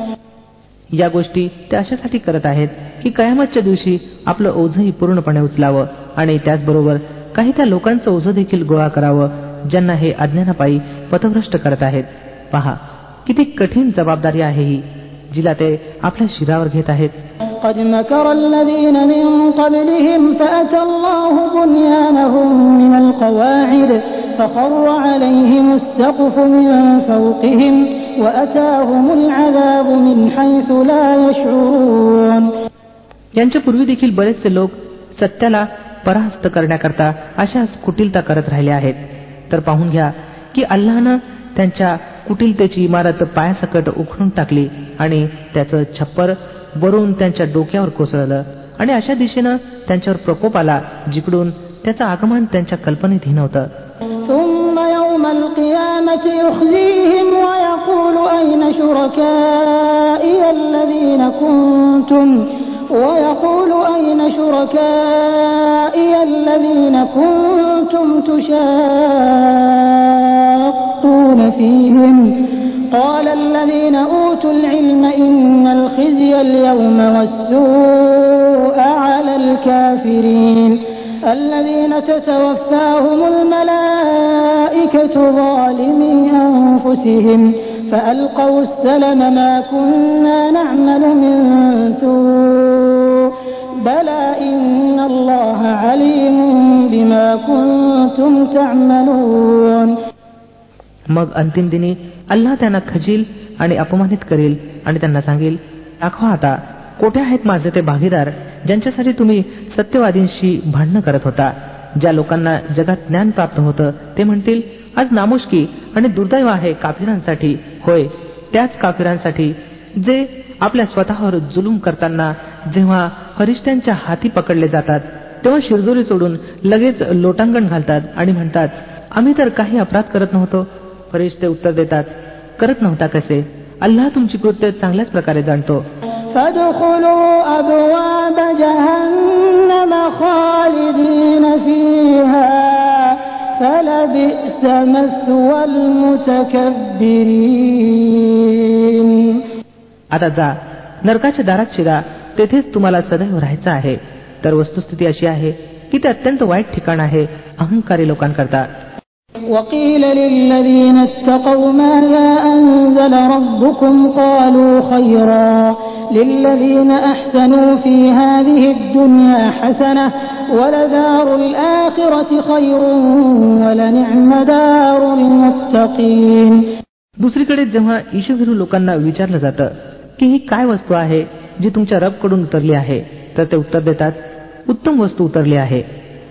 Speaker 2: या गोष्टी ते अशासाठी करत आहेत की कयामतच्या दिवशी आपलं ओझंही पूर्णपणे उचलावं आणि त्याचबरोबर काही त्या लोकांचं ओझं देखील गोळा करावं ज्यांना हे अज्ञानापायी पथभ्रष्ट करत आहेत. पहा किती कठीण जबाबदारी आहे ही, जिला ते आपल्या शिरावर घेत आहेत.
Speaker 3: قد مكر الذين من قبلهم فأتى الله بنيانهم من القواعد فخر عليهم السقف من فوقهم وأتاهم العذاب من حيث لا يشعرون.
Speaker 2: यांच्या पूर्वी देखील बरेचसे लोक सत्याला पराहस्त करण्याकरता अशाच कुटिलता करत राहिले आहेत. तर पाहून घ्या की अल्लाहनं त्यांच्या कुटिलतेची इमारत पायासकट उखडून टाकली आणि त्याचं छप्पर वरून त्यांच्या डोक्यावर कोसळलं आणि अशा दिशेनं त्यांच्यावर प्रकोप आला जिकडून त्याचं आगमन त्यांच्या कल्पनेतही नव्हतं.
Speaker 3: ثم يوم القيامة يخزيهم ويقول أين شركائي الذين كنتم تشاقون فيهم قال الذين أوتوا العلم إن الخزي اليوم والسوء على الكافرين الذين تتوفاهم الملائكة ظالمي أنفسهم فألقوا السلم ما كنا نعمل من سوء بلى إن الله عليم بما كنتم تعملون.
Speaker 2: मग अंतिम दिनी अल्लाह त्यांना खजील आणि अपमानित करेल आणि त्यांना सांगेल, दाखवा आता कोठे आहेत माझे ते भागीदार ज्यांच्यासाठी तुम्ही सत्यवादींशी भांडणं करत होता. ज्या लोकांना जगात ज्ञान प्राप्त होतं ते म्हणतील, आज नामुष्की आणि दुर्दैव आहे काफिरांसाठी, होय त्याच काफिरांसाठी जे आपल्या स्वतःवर जुलूम करताना जेव्हा फरिश्त्यांच्या हाती पकडले जातात तेव्हा शिरजोरी सोडून लगेच लोटांगण घालतात आणि म्हणतात, आम्ही तर काही अपराध करत नव्हतो. फरिश्ते उत्तर देतात, करत नव्हता कसे? अल्लाह तुमची कृत्य चांगल्याच प्रकारे जाणतो.
Speaker 3: فادخلوا أبواب جهنم خالدين فيها فلبئس مثوى المتكبرين.
Speaker 2: आता जा, नरकाच्या दारात शिरा, तेथेच तुम्हाला सदैव राहायचं आहे. तर वस्तुस्थिती अशी आहे की ते अत्यंत वाईट ठिकाण आहे अहंकारी लोकांकरता.
Speaker 3: وقيل للذين اتقوا ماذا أنزل ربكم قالوا خيرا للذين أحسنوا في هذه الدنيا حسنة ولدار الآخرة خير ولنعم دار المتقين.
Speaker 2: दुसरीकडे जेव्हा ईशभिरू लोकांना विचारलं जातं की ही काय वस्तू आहे जी तुमच्या रबकडून उतरली आहे, तर ते उत्तर देतात, उत्तम वस्तू उतरली आहे.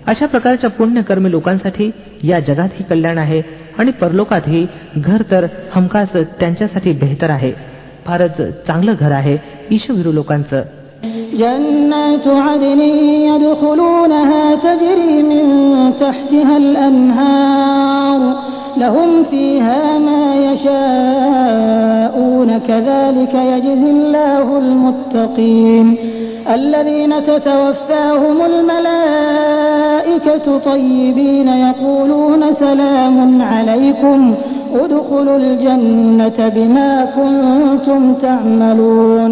Speaker 2: अशा प्रकारच्या पुण्यकर्मी लोकांसाठी या जगातही कल्याण आहे आणि परलोकातही घर तर हमखास त्यांच्यासाठी बेहतर आहे. फारच चांगलं घर आहे ईशभिरू लोकांचं.
Speaker 3: جنات عدن يدخلونها تجري من تحتها الأنهار لهم فيها ما يشاءون كذلك يجزي الله المتقين الذين تتوفاهم الملائكة طيبين يقولون سلام عليكم ادخلوا الجنة بما كنتم تعملون.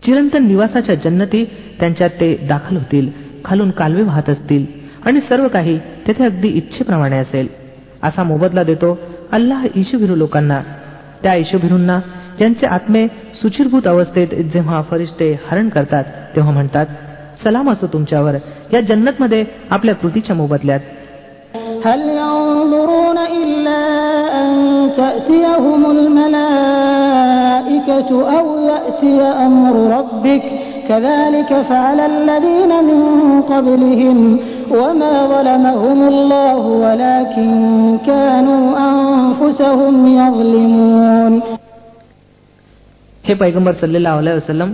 Speaker 2: चिरंतन निवासाच्या जन्नती त्यांच्यात ते दाखल होतील, खालून कालवे वाहत असतील आणि सर्व काही तेथे अगदी इच्छेप्रमाणे असेल. असा मोबदला देतो अल्लाह ईशभिरू लोकांना, त्या ईशभिरूंना ज्यांचे आत्मे सुचिरभूत अवस्थेत जेव्हा फरिश्ते हरण करतात तेव्हा म्हणतात, सलाम असो तुमच्यावर या जन्नतमध्ये आपल्या कृतीच्या मोबदल्यात.
Speaker 3: هل ينظرون إلا أن تأتيهم الملائكة أو يأتي أمر ربك كذلك فعل الذين من قبلهم وما ظلمهم الله ولكن كانوا أنفسهم يظلمون.
Speaker 2: हे पैगंबर सल्लल्लाहु अलैहि वसल्लम,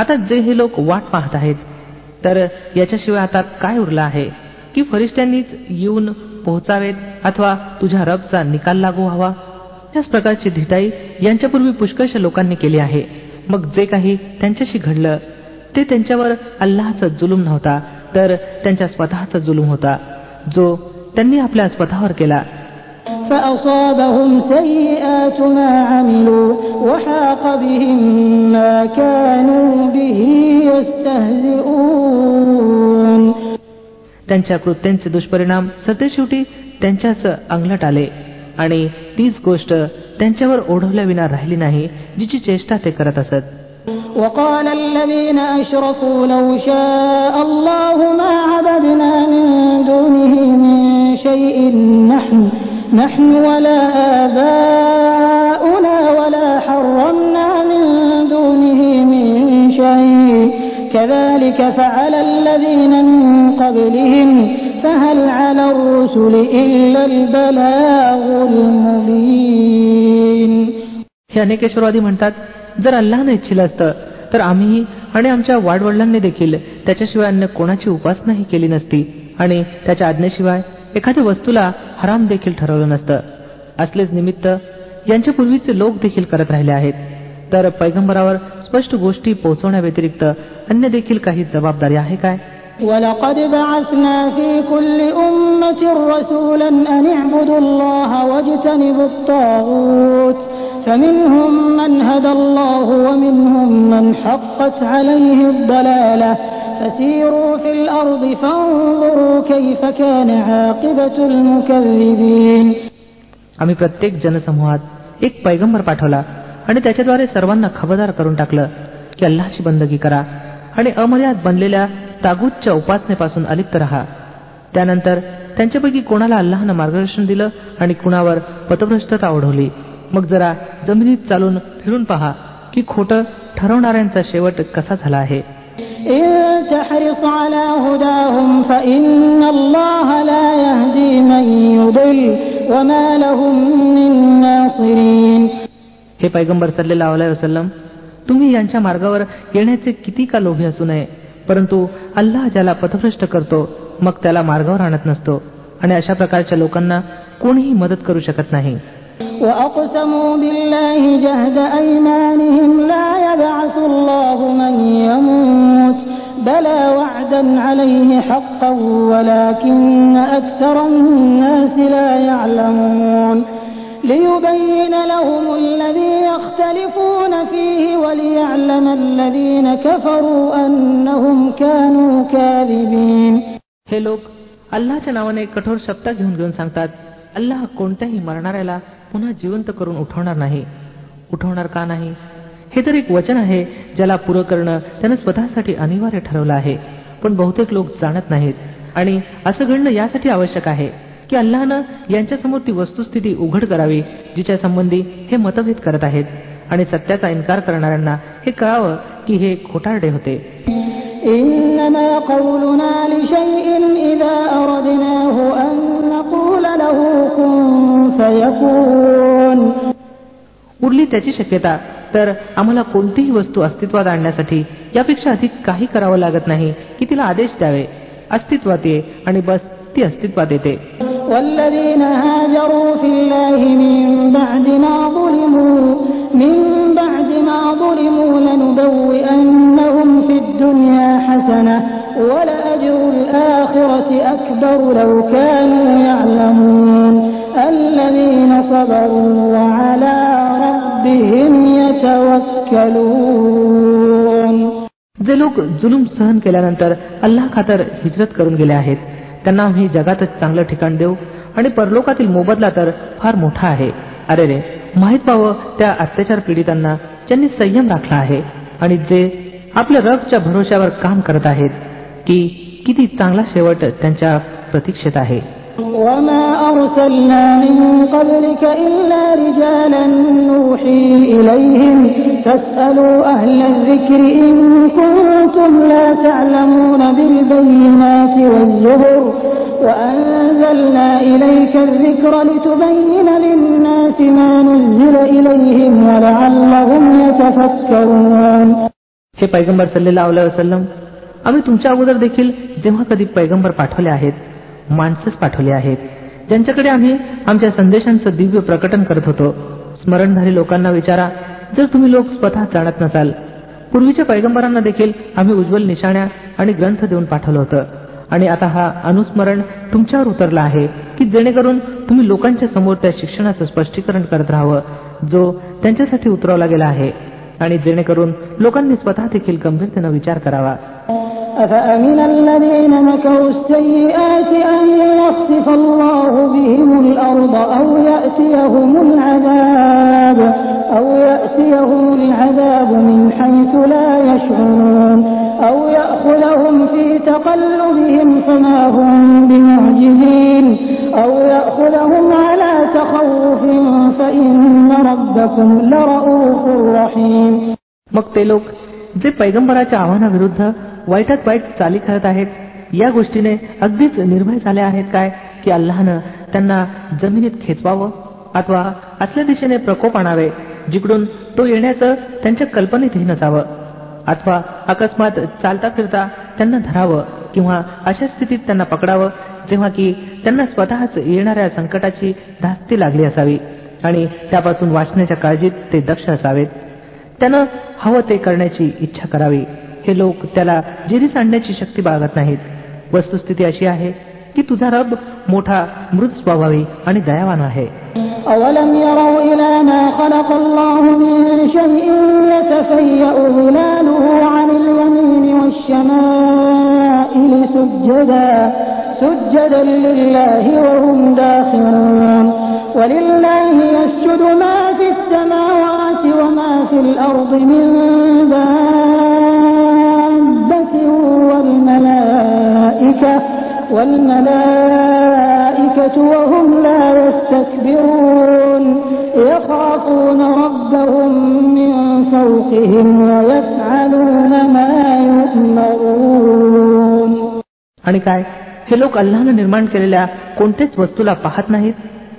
Speaker 2: आता जे हे लोक वाट पाहत आहेत तर याच्याशिवाय आता काय उरलं आहे की फरिश्त्यांनीच येऊन पोहोचावेत अथवा तुझ्या रबचा निकाल लागू व्हावा. त्याच प्रकारची धिटाई यांच्यापूर्वी पुष्कळशा लोकांनी केली आहे. मग जे काही त्यांच्याशी घडलं ते त्यांच्यावर अल्लाहचा जुलूम नव्हता, तर त्यांच्या स्वतःचा जुलूम होता जो त्यांनी आपल्या स्वतःवर केला.
Speaker 3: فأصابهم سيئات ما عملوا وحاق بهم ما كانوا به يستهزئون.
Speaker 2: त्यांच्या कृत्यांचे दुष्परिणाम सरतेशेवटी त्यांच्याच अंगलट आले आणि तीच गोष्ट त्यांच्यावर ओढवल्याविना राहिली नाही जिची चेष्टा ते करत असत.
Speaker 3: وقال الذين أشركوا لو شاء الله ما عبدنا من دونه من شيء نحن ولا آباؤنا ولا حرمنا من دونه من شيء كذلك فعل الذين من قبلهم فهل على الرسل إلا البلاغ المبين.
Speaker 2: हे अनेकेश्वरवादी म्हणतात, जर अल्लाहने इच्छिलं असतं तर आम्ही आणि आमच्या वाडवडिलांनी देखील त्याच्याशिवाय अन्य कोणाची उपासनाही केली नसती आणि त्याच्या आज्ञेशिवाय एखाद्या वस्तूला हराम देखील ठरवलं नसतं. असलेच निमित्त यांच्या पूर्वीचे लोक देखील करत राहिले आहेत. तर पैगंबरावर स्पष्ट गोष्टी पोहोचवण्याव्यतिरिक्त अन्य देखील काही जबाबदारी आहे काय?
Speaker 3: وَلَقَدْ بَعَثْنَا فِي كُلِّ أُمَّةٍ رَسُولًا أَنِ اعْبُدُوا اللَّهَ وَاجْتَنِبُوا الطَّاغُوتَ فمنهم من هدى الله ومنهم من حقت عليه الضلالة فسيروا في الأرض فانظروا كيف كان عاقبة المكذبين.
Speaker 2: आम्ही प्रत्येक जनसमूहात एक पैगंबर पाठवला आणि त्याच्याद्वारे सर्वांना खबरदार करून टाकलं की अल्लाहची बंदगी करा आणि अमर्याद बनलेल्या तागूतच्या उपासनेपासून अलिप्त रहा. त्यानंतर त्यांच्यापैकी कोणाला अल्लाहनं मार्गदर्शन दिलं आणि कुणावर पथभ्रष्टता ओढवली. मग जरा जमिनीत चालून फिरून पहा की खोटं ठरवणाऱ्यांचा शेवट कसा झाला आहे. हे पैगंबर सल्लल्लाहु अलैहि वसल्लम, तुम्ही यांच्या मार्गावर येण्याचे किती का लोभी असू नये, परंतु अल्लाह ज्याला पथभ्रष्ट करतो मग त्याला मार्गावर आणत नसतो आणि अशा प्रकारच्या लोकांना कोणीही मदत करू शकत नाही.
Speaker 3: وَأَقْسَمُوا بِاللَّهِ جَهْدَ أَيْمَانِهِمْ لَا يَبْعَثُ اللَّهُ مَن يَمُوتُ بَلَى وَعْدًا عَلَيْهِ حَقًّا وَلَكِنَّ أَكْثَرَ النَّاسِ لَا يَعْلَمُونَ لِيُبَيِّنَ لَهُمُ الَّذِي يَخْتَلِفُونَ فِيهِ وَلِيَعْلَمَ الَّذِينَ كَفَرُوا أَنَّهُمْ كَانُوا كَاذِبِينَ.
Speaker 2: हे लोक अल्लाहच्या नावाने कठोर शब्द घेऊन सांगतात, अल्लाह कोणत्याही मरणाऱ्याला पुन्हा जिवंत करून उठवणार नाही. उठवणार का नाही? हे तर एक वचन आहे ज्याला पुरं करणं त्यानं स्वतःसाठी अनिवार्य ठरवलं आहे, पण बहुतेक लोक जाणत नाहीत. आणि असं घडणं यासाठी आवश्यक आहे की अल्लाहनं यांच्यासमोर ती वस्तुस्थिती उघड करावी जिच्या संबंधी हे मतभेद करत आहेत आणि सत्याचा इन्कार करणाऱ्यांना हे कळावं की हे खोटारडे होते.
Speaker 3: إنما قولنا لشيء إذا أردناه أن نقول له كن فيكون.
Speaker 2: उरली त्याची शक्यता तर आम्हाला कोणतीही वस्तू अस्तित्वात आणण्यासाठी यापेक्षा अधिक काही करावं लागत नाही की तिला आदेश द्यावे, अस्तित्वात ये आणि बस ती अस्तित्वात येते.
Speaker 3: والذين هاجروا في الله من بعد ما ظلموا لنبوئنهم في الدنيا حسنة ولأجر الآخرة أكبر لو كانوا يعلمون الذين صبروا وعلى ربهم يتوكلون.
Speaker 2: जे लोक जुलूम सहन केल्यानंतर अल्लाह खातर हिजरत करून गेले आहेत त्यांना आम्ही जगातच चांगलं ठिकाण देऊ आणि परलोकातील मोबदला तर फार मोठा आहे. अरे रे, माहित व्हावं त्या अत्याचार पीडितांना ज्यांनी संयम राखला आहे आणि जे आपल्या रबच्या भरोश्यावर काम करत आहेत की किती चांगला शेवट त्यांच्या प्रतीक्षेत आहे.
Speaker 3: وما أرسلنا من قبلك إلا رجالا نوحي إليهم فاسألوا أهل الذكر إن كنتم لا تعلمون بالبينات والزبر وأنزلنا إليك الذكر لتبين للناس ما نزل إليهم ولعلهم يتفكرون.
Speaker 2: हे पैगंबर सल्लल्लाहु अलैहि वसल्लम, आम्ही तुमच्या अगोदर देखील जेव्हा कधी पैगंबर पाठवले आहेत माणसंच पाठवले आहेत ज्यांच्याकडे आम्ही आमच्या संदेशांचं दिव्य प्रकटन करत होतो. स्मरणधारी लोकांना विचारा जर तुम्ही लोक स्वतः जाणत नसाल. पूर्वीच्या पैगंबरांना देखील आम्ही उज्ज्वल निशाण्या आणि ग्रंथ देऊन पाठवलं होतं आणि आता हा अनुस्मरण तुमच्यावर उतरला आहे की जेणेकरून तुम्ही लोकांच्या समोर त्या शिक्षणाचं स्पष्टीकरण करत राहावं जो त्यांच्यासाठी उतरवला गेला आहे आणि जेणेकरून लोकांनी स्वतः देखील गंभीरतेनं विचार करावा.
Speaker 3: أفأمن الذين مكروا السيئات أن يخسف الله بهم الأرض أو يأتيهم العذاب من حيث لا يشعرون أو يأخذهم في تقلبهم فما هم بمعجزين أو يأخذهم على تخوف فإن ربكم لرؤوف رحيم.
Speaker 2: मग ते लोक जे पैगंबराच्या आव्हानाविरुद्ध वाईटात वाईट चाली खेळत आहेत या गोष्टीने अगदीच निर्भय झाले आहेत काय की अल्लाहनं त्यांना जमिनीत खेचवावं अथवा असल्या दिशेने प्रकोप आणावे जिकडून तो येण्याचं त्यांच्या कल्पनेतही नसावं अथवा अकस्मात चालता फिरता त्यांना धरावं किंवा अशा स्थितीत त्यांना पकडावं जेव्हा की त्यांना स्वतःच येणाऱ्या संकटाची धास्ती लागली असावी आणि त्यापासून वाचण्याच्या काळजीत ते दक्ष असावेत. त्यानं हवं ते करण्याची इच्छा करावी. हे लोक त्याला जिरीस आणण्याची शक्ती बाळगत नाहीत. वस्तुस्थिती अशी आहे की तुझा रब मोठा मृत स्वभावी आणि दयावान आहे.
Speaker 3: أولم يروا إلى ما خلق الله من شيء يتفيأ ظلاله عن اليمين والشمائل سجدا لله وهم داخرون ولله يسجد ما في السماوات وما في الأرض من دابة والملائكة وهم لا يستكبرون يخافون ربهم من فوقهم ويفعلون ما يؤمرون.
Speaker 2: आणि काय हे लोक अल्लाहनं निर्माण केलेल्या कोणत्याच वस्तूला पाहत नाहीत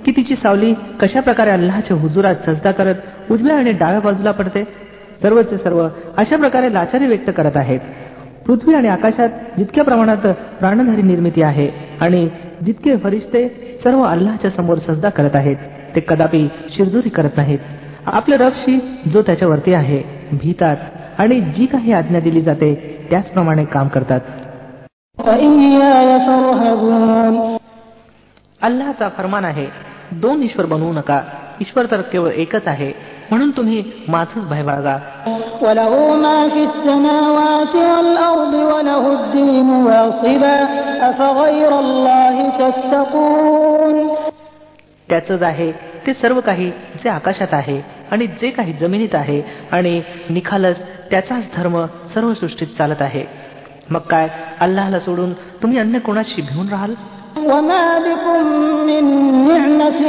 Speaker 2: की तिची सावली कशा प्रकारे अल्लाहच्या हुजुरात सजदा करत उजव्या आणि डाव्या बाजूला पडते. सर्वचे सर्व अशा प्रकारे लाचारी व्यक्त करत आहेत. पृथ्वी आणि आकाशात जितक्या प्रमाणात प्राणधारी निर्मिती आहे आणि जितके फरिश्ते सर्व अल्लाहच्या समोर सजदा करत आहेत ते कदापि शिरजोरी करत नाहीत. आपल्या रबशी जो त्याच्यावरती आहे भीतात आणि जी काही आज्ञा दिली जाते त्याचप्रमाणे काम करतात. अल्लाहचा फरमान आहे, दोन ईश्वर बनवू नका, ईश्वर तर केवळ एकच आहे, म्हणून तुम्ही माझंच भय बाळगा. त्याचंच आहे ते सर्व काही जे आकाशात आहे आणि जे काही जमिनीत आहे आणि निखालस त्याचाच धर्म सर्व सृष्टीत चालत आहे. मग काय अल्लाहला सोडून तुम्ही अन्य कोणाशी भिवून राहाल?
Speaker 3: وما بكم من نعمة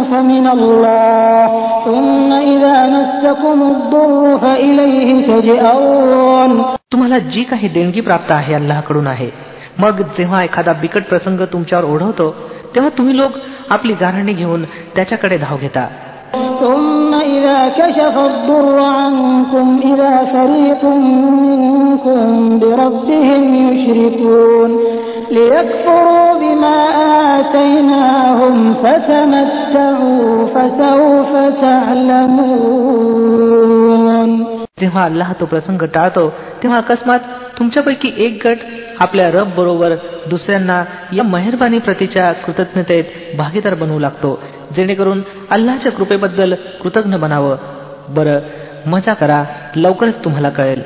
Speaker 3: فمن الله ثم إذا مسكم الضر فإليه تجأرون.
Speaker 2: तुम्हाला जी काही देणगी प्राप्त आहे अल्लाहकडून आहे. मग जेव्हा एखादा बिकट प्रसंग तुमच्यावर ओढवतो तेव्हा तुम्ही लोक आपली गाऱ्हाणे घेऊन त्याच्याकडे धाव घेता.
Speaker 3: ثم إذا كشف الضر عنكم إذا فريق منكم بربهم يشركون ليكفروا بما آتيناهم فتمتعوا فسوف تعلمون.
Speaker 2: जेव्हा अल्लाह तो प्रसंग टाळतो तेव्हा अकस्मात तुमच्यापैकी एक गट आपल्या रब बरोबर दुसऱ्यांना या मेहरबानी प्रतीच्या कृतज्ञतेत भागीदार बनवू लागतो, जेणेकरून अल्लाहच्या कृपेबद्दल कृतज्ञ बनावं. बरं, मजा करा, लवकरच तुम्हाला कळेल.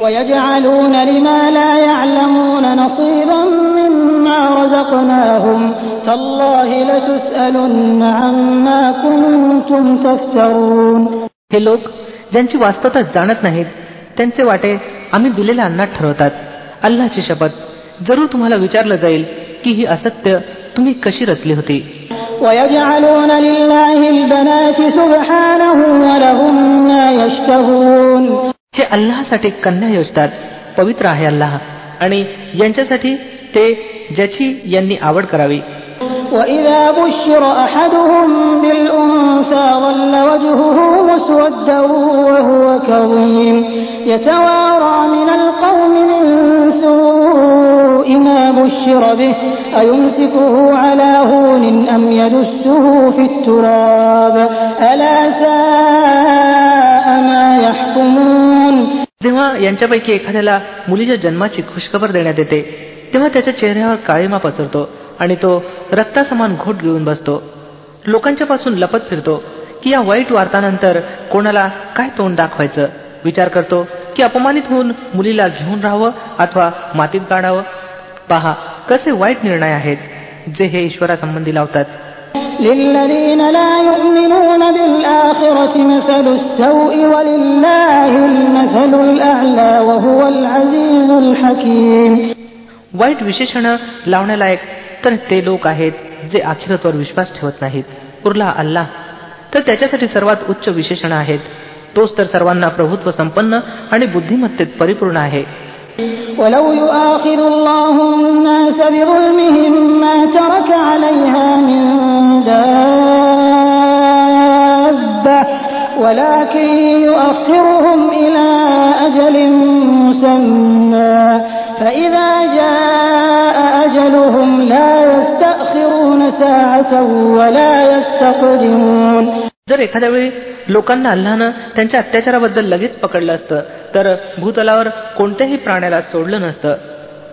Speaker 3: وَيَجْعَلُونَ لِمَا لَا يَعْلَمُونَ نَصِيبًا مِّمَّا رَزَقْنَاهُمْ تَاللَّهِ لَتُسْأَلُنَّ عَمَّا كُنتُمْ تَفْتَرُونَ.
Speaker 2: हे लोक ज्यांची वास्तवता जाणत नाहीत त्यांचे वाटे आम्ही दिलेल्या अन्नात ठरवतात. अल्लाहची शपथ, जरूर तुम्हाला विचारलं जाईल की ही असत्य तुम्ही कशी रचली होती.
Speaker 3: وَيَجْعَلُونَ لِلَّهِ الْبَنَاتِ سُبْحَانَهُ وَلَهُم مَّا يَشْتَهُونَ.
Speaker 2: हे अल्लाहसाठी कन्या योजतात. पवित्र आहे अल्लाह आणि यांच्यासाठी ते ज्याची यांनी आवड करावी.
Speaker 3: وَإِذَا بُشِّرَ أَحَدُهُم بِالْأُنثَىٰ ظَلَّ وَجْهُهُ مُسْوَدًّا وَهُوَ كَظِيمٌ يَتَوَارَىٰ مِنَ الْقَوْمِ مِن سُوءِ مَا بُشِّرَ بِهِ أَيُمْسِكُهُ عَلَىٰ هُونٍ أَمْ يَدُسُّهُ فِي التُّرَابِ أَلَا سَاءَ مَا يَحْكُمُونَ.
Speaker 2: जेव्हा यांच्यापैकी एखाद्याला मुलीच्या जन्माची खुशखबर देण्यात येते तेव्हा त्याच्या चेहऱ्यावर काळिमा पसरतो आणि तो रक्तासमान घोट गिळून बसतो. लोकांच्या पासून लपत फिरतो की या वाईट वार्तानंतर कोणाला काय तोंड दाखवायचं. विचार करतो की अपमानित होऊन मुलीला घेऊन राहावं अथवा मातीत काढावं. पहा कसे वाईट निर्णय आहेत जे हे ईश्वरासंबंधी लावतात.
Speaker 3: لِلَّذِينَ لَا يُؤْمِنُونَ بِالْآخِرَةِ مَثَلُ السَّوْءِ وَلِلَّهِ الْمَثَلُ الْأَعْلَى وَهُوَ الْعَزِيزُ الْحَكِيمُ.
Speaker 2: वाईट विशेषण लावण्यालायक तर ते लोक आहेत जे आखिरतवर विश्वास ठेवत नाहीत. उरला अल्लाह तर त्याच्यासाठी सर्वात उच्च विशेषण आहेत. तोच तर सर्वांना प्रभुत्व संपन्न आणि बुद्धिमत्तेत परिपूर्ण आहे.
Speaker 3: وَلَوْ يُؤَاخِذُ اللَّهُ النَّاسَ بِظُلْمِهِم مَّا تَرَكَ عَلَيْهَا مِن دَابَّةٍ وَلَكِن يُؤَخِّرُهُمْ إِلَىٰ أَجَلٍ مُّسَمًّى فَإِذَا جَاءَ أَجَلُهُمْ لَا يَسْتَأْخِرُونَ سَاعَةً وَلَا يَسْتَقْدِمُونَ.
Speaker 2: जर एखाद्या वेळी लोकांना अल्लाहनं त्यांच्या अत्याचाराबद्दल लगेच पकडलं असतं तर भूतलावर कोणत्याही प्राण्याला सोडलं नसतं.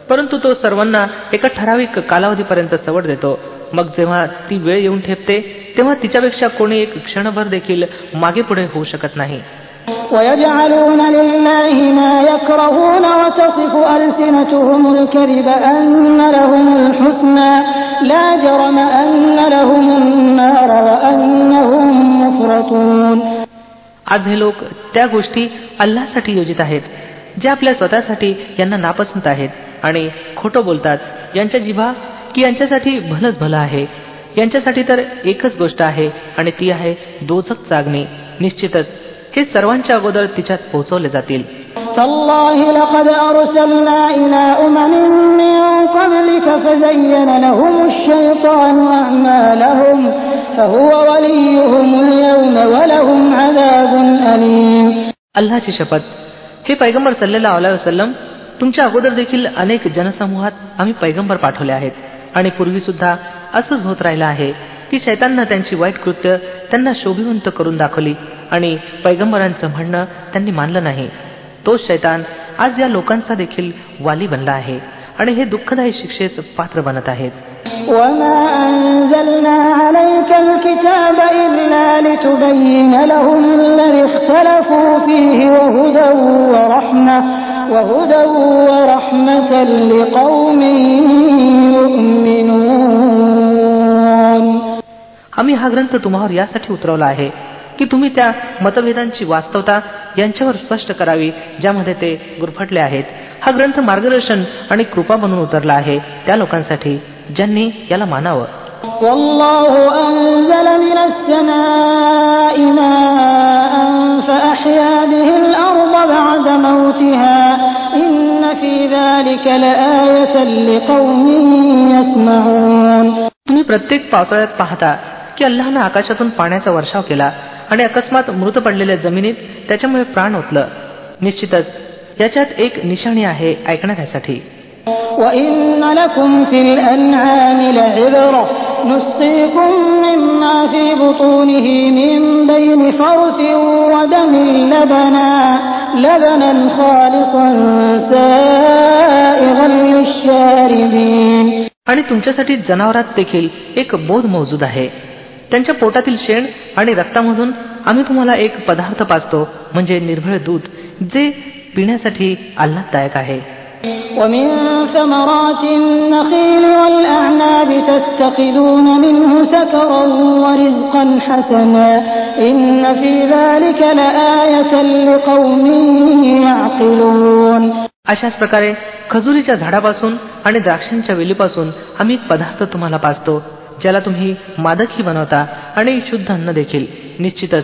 Speaker 2: परंतु तो सर्वांना एका ठराविक कालावधीपर्यंत सवड देतो. मग जेव्हा ती वेळ येऊन ठेपते तेव्हा तिच्यापेक्षा कोणी एक क्षणभर देखील मागे पुढे होऊ शकत नाही.
Speaker 3: وَيَجْعَلُونَ لِلَّهِ مَا يَكْرَهُونَ وَتَصِفُ أَلْسِنَتُهُمُ الْكَذِبَ أَنَّ لَهُمُ الْحُسْنَى لَا جَرَمَ أَنَّ لَهُمُ النَّارَ وَأَنَّهُمْ مُفْرَطُونَ.
Speaker 2: आज हे लोक त्या गोष्टी अल्लाहसाठी योजित आहेत जे आपल्या स्वतःसाठी यांना नापसंत आहेत आणि खोटं बोलतात. यांच्या जिभा की यांच्यासाठी भलंच भलं आहे. यांच्यासाठी तर एकच गोष्ट आहे आणि ती आहे दोझख जागणे. निश्चितच हे सर्वांच्या अगोदर तिच्यात पोहोचवले जातील.
Speaker 3: تالله لقد أرسلنا إلى أمم من قبلك فزين لهم الشيطان أعمالهم فهو وليهم اليوم ولهم عذاب أليم.
Speaker 2: अल्लाहची शपथ, हे पैगंबर सल्लल्लाहु अलैहि वसल्लम, तुमच्या अगोदर देखील अनेक जनसमूहात आम्ही पैगंबर पाठवले आहेत आणि पूर्वी सुद्धा असंच होत राहिलं आहे की शैताननं त्यांची वाईट कृत्य त्यांना शोभिवंत करून दाखवली आणि पैगंबरांचं म्हणणं त्यांनी मानलं नाही. तोच शैतान आज या लोकांचा देखील वाली बनला आहे आणि हे दुःखदायी शिक्षेस पात्र बनत आहेत.
Speaker 3: وَمَا أَنزَلْنَا عَلَيْكَ الْكِتَابَ إِلَّا لِتُبَيِّنَ لَهُمُ الَّذِي اخْتَلَفُوا فِيهِ وَهُدًى وَرَحْمَةً لِقَوْمٍ يُؤْمِنُونَ.
Speaker 2: आम्ही हा ग्रंथ तुम्हावर यासाठी उतरवला आहे की तुम्ही त्या मतभेदांची वास्तवता यांच्यावर स्पष्ट करावी ज्यामध्ये ते गुरफटले आहेत. हा ग्रंथ मार्गदर्शन आणि कृपा बनून उतरला आहे त्या लोकांसाठी ज्यांनी याला मानावं.
Speaker 3: والله أنزل من السماء ماء فأحيا به الأرض بعد موتها إن في ذلك لآية لقوم يسمعون.
Speaker 2: तुम्ही प्रत्येक पावसाळ्यात पाहता की अल्लाहने आकाशातून पाण्याचा वर्षाव केला आणि अकस्मात मृत पडलेल्या जमिनीत त्याच्यामुळे प्राण ओतलं. निश्चितच याच्यात एक निशाणी आहे ऐकण्यासाठी.
Speaker 3: وَإِنَّ لَكُمْ فِي الْأَنْعَامِ لَعِبْرَةً نُسْقِيكُم مِّمَّا فِي بُطُونِهِ مِن بَيْنِ فَرْثٍ وَدَمٍ لَبَنًا خَالِصًا سَائِغًا لِّلشَّارِبِينَ.
Speaker 2: आणि तुमच्यासाठी जनावरात देखील एक बोध मौजूद आहे. त्यांच्या पोटातील शेण आणि रक्तामधून आम्ही तुम्हाला एक पदार्थ पाजतो म्हणजे निर्भळ दूध जे पिण्यासाठी आल्हाददायक आहे.
Speaker 3: وَمِن ثَمَرَاتِ النَّخِيلِ وَالْأَعْنَابِ تَتَّخِذُونَ مِنْهُ سَكَرًا وَرِزْقًا حَسَنًا إِنَّ فِي ذَلِكَ لَآيَةً لِقَوْمٍ يَعْقِلُونَ.
Speaker 2: अशाच प्रकारे खजुरीच्या झाडापासून आणि द्राक्षांच्या वेलीपासून आम्ही एक पदार्थ तुम्हाला पाजतो ज्याला तुम्ही मादकही बनवता आणि शुद्ध अन्न देखील. निश्चितच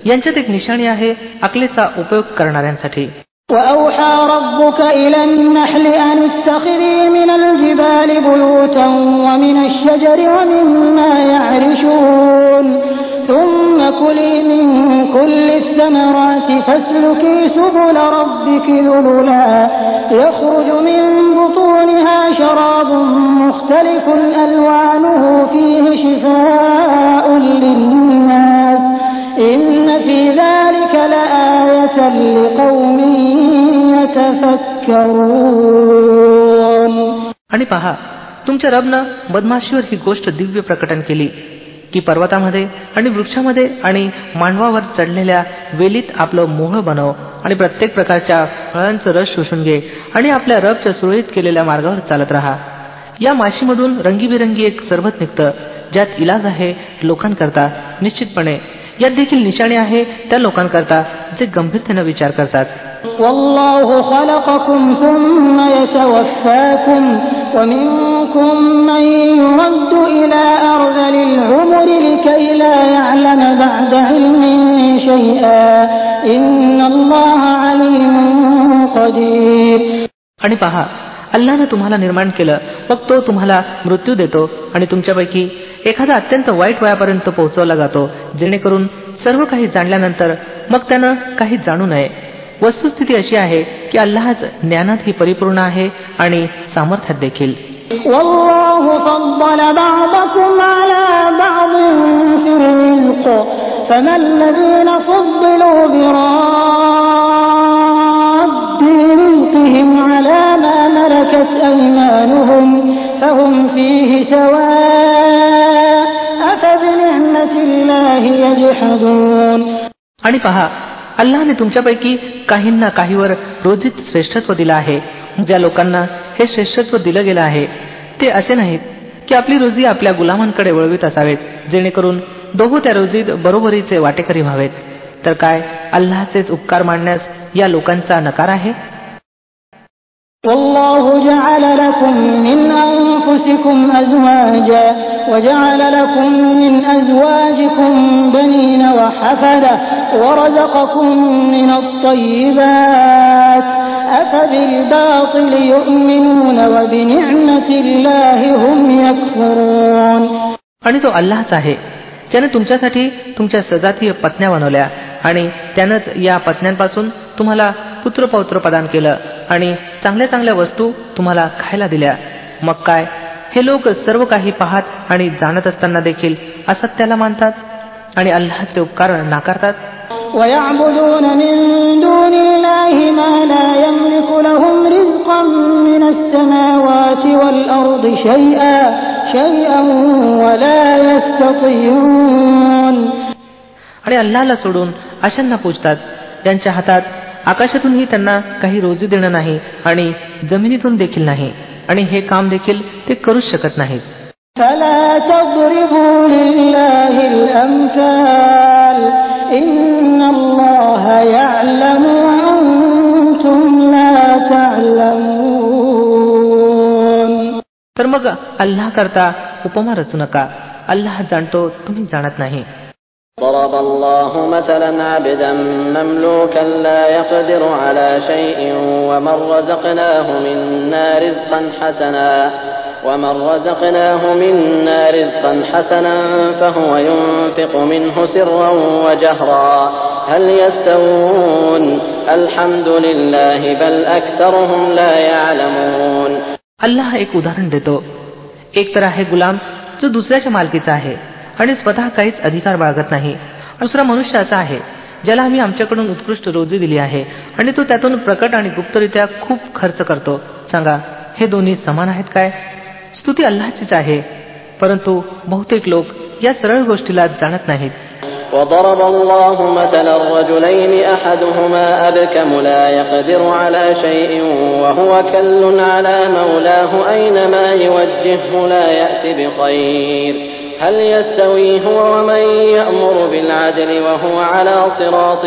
Speaker 2: यांच्यात एक निशाणी आहे अकलेचा उपयोग करणाऱ्यांसाठी.
Speaker 3: وَأَوْحَى رَبُّكَ إِلَى النَّحْلِ أَنِ اتَّخِذِي مِنَ الْجِبَالِ بُيُوتًا وَمِنَ الشَّجَرِ وَمِمَّا يَعْرِشُونَ ثُمَّ كُلِي مِن كُلِّ الثَّمَرَاتِ فَاسْلُكِي سُبُلَ رَبِّكِ ذُلُلًا يَخْرُجُ مِن بُطُونِهَا شَرَابٌ مُخْتَلِفٌ أَلْوَانُهُ فِيهِ شِفَاءٌ لِّلنَّاسِ إِنَّ فِي ذَلِكَ لَآيَةً لِقَوْمٍ يَتَفَكَّرُونَ.
Speaker 2: आणि पहा, तुमच्या रबनं मधमाशीवर ही गोष्ट दिव्य प्रकटन केली की पर्वतामध्ये आणि वृक्षामध्ये आणि मांडवावर चढलेल्या वेलीत आपलं मोह बनव आणि प्रत्येक प्रकारच्या फळांचं रस शोषून घे आणि आपल्या रबच्या सुरळीत केलेल्या मार्गावर चालत राहा. या माशीमधून रंगीबिरंगी एक सरबत निघतं ज्यात इलाज आहे लोकांकरता. निश्चितपणे यात देखील निशाणी आहे त्या लोकांकरता जे गंभीरतेने विचार करतात.
Speaker 3: والله خلقكم ثم يتوفاكم ومنكم من يرد إلى أرذل العمر لكي لا يعلم بعد علم شيئا إن الله عليم قدير.
Speaker 2: आणि पहा, अल्लाहने तुम्हाला निर्माण केलं मग तो तुम्हाला मृत्यू देतो आणि तुमच्यापैकी एखादा अत्यंत वाईट वयापर्यंत पोहोचवला जातो जेणेकरून सर्व काही जाणल्यानंतर मग त्यानं काही जाणू नये. वस्तुस्थिती अशी आहे की अल्लाहच ज्ञानातही परिपूर्ण आहे आणि सामर्थ्यात देखील.
Speaker 3: والله فضل بعضكم على بعض في الرزق فما الذين فضلوا براد رزقهم على ما ملكت أيمانهم فهم فيه سواء بنعمة الله يجحدون.
Speaker 2: आणि पहा, अल्लाहने तुमच्यापैकी काहींना काहीवर रोजीत श्रेष्ठत्व दिलं आहे. ज्या लोकांना हे श्रेष्ठत्व दिलं गेलं आहे ते असे नाहीत की आपली रोजी आपल्या गुलामांकडे वळवीत असावेत, जेणेकरून दोघं त्या रोजीत बरोबरीचे वाटेकरी व्हावेत. तर काय अल्लाहचेच उपकार मानण्यास या लोकांचा नकार आहे?
Speaker 3: والله جعل لكم من أنفسكم أزواجا وجعل لكم من أزواجكم بنين وحفدة ورزقكم من الطيبات أفبالباطل يؤمنون وبنعمة الله هم يكفرون.
Speaker 2: आणि तो अल्लाहच आहे ज्याने तुमच्यासाठी तुमच्या सजातीय पत्न्या बनवल्या आणि त्यानंच या पत्न्यांपासून तुम्हाला पुत्रपौत्र प्रदान केलं आणि चांगल्या चांगल्या वस्तू तुम्हाला खायला दिल्या. मग काय हे लोक सर्व काही पाहत आणि जाणत असताना देखील असत्याला मानतात आणि अल्लाहचे उपकार नाकारतात.
Speaker 3: ويعبدون من دون الله ما لا يملك لهم رزقا من السماوات والأرض شيئا ولا يستطيعون.
Speaker 2: आणि अल्लाहला सोडून अशांना पूजतात ज्यांच्या हातात आकाशातूनही त्यांना काही रोजी देणं नाही आणि जमिनीतून देखील नाही, आणि हे काम देखील ते करूच शकत नाहीत.
Speaker 3: فلا تضربوا لله الأمثال إن الله يعلم وأنتم لا تعلمون.
Speaker 2: तर मग अल्लाह करता उपमा रचू नका, अल्लाह जाणतो तुम्ही जाणत नाही.
Speaker 1: ضرب الله مثلا عبدا مملوكا لا يقدر على شيء ومن رزقناه منا رزقا حسنا فهو ينفق منه سرا وجهرا هل يستوون الحمد لله بل أكثرهم لا يعلمون.
Speaker 2: अल्लाह एक उदाहरण देतो. एक तर आहे गुलाम जो दुसऱ्याच्या मालकीचा आहे आणि स्वतः काहीच अधिकार बाळगत नाही. दुसरा मनुष्य असा आहे ज्याला आम्ही आमच्याकडून उत्कृष्ट रोजी दिली आहे आणि तो त्यातून प्रकट आणि गुप्तरित्या खूप खर्च करतो. सांगा, हे दोन्ही समान आहेत काय? स्तुती अल्लाहचीच आहे, परंतु बहुतेक लोक या सरळ गोष्टीला जाणत नाहीत.
Speaker 1: وضرب الله مثلا الرجلين أحدهما أبكم لا يقدر على شيء وهو كل على مولاه أينما يوجهه لا يأتي بخير هل يستوي هو ومن يأمر بالعدل وهو على صراط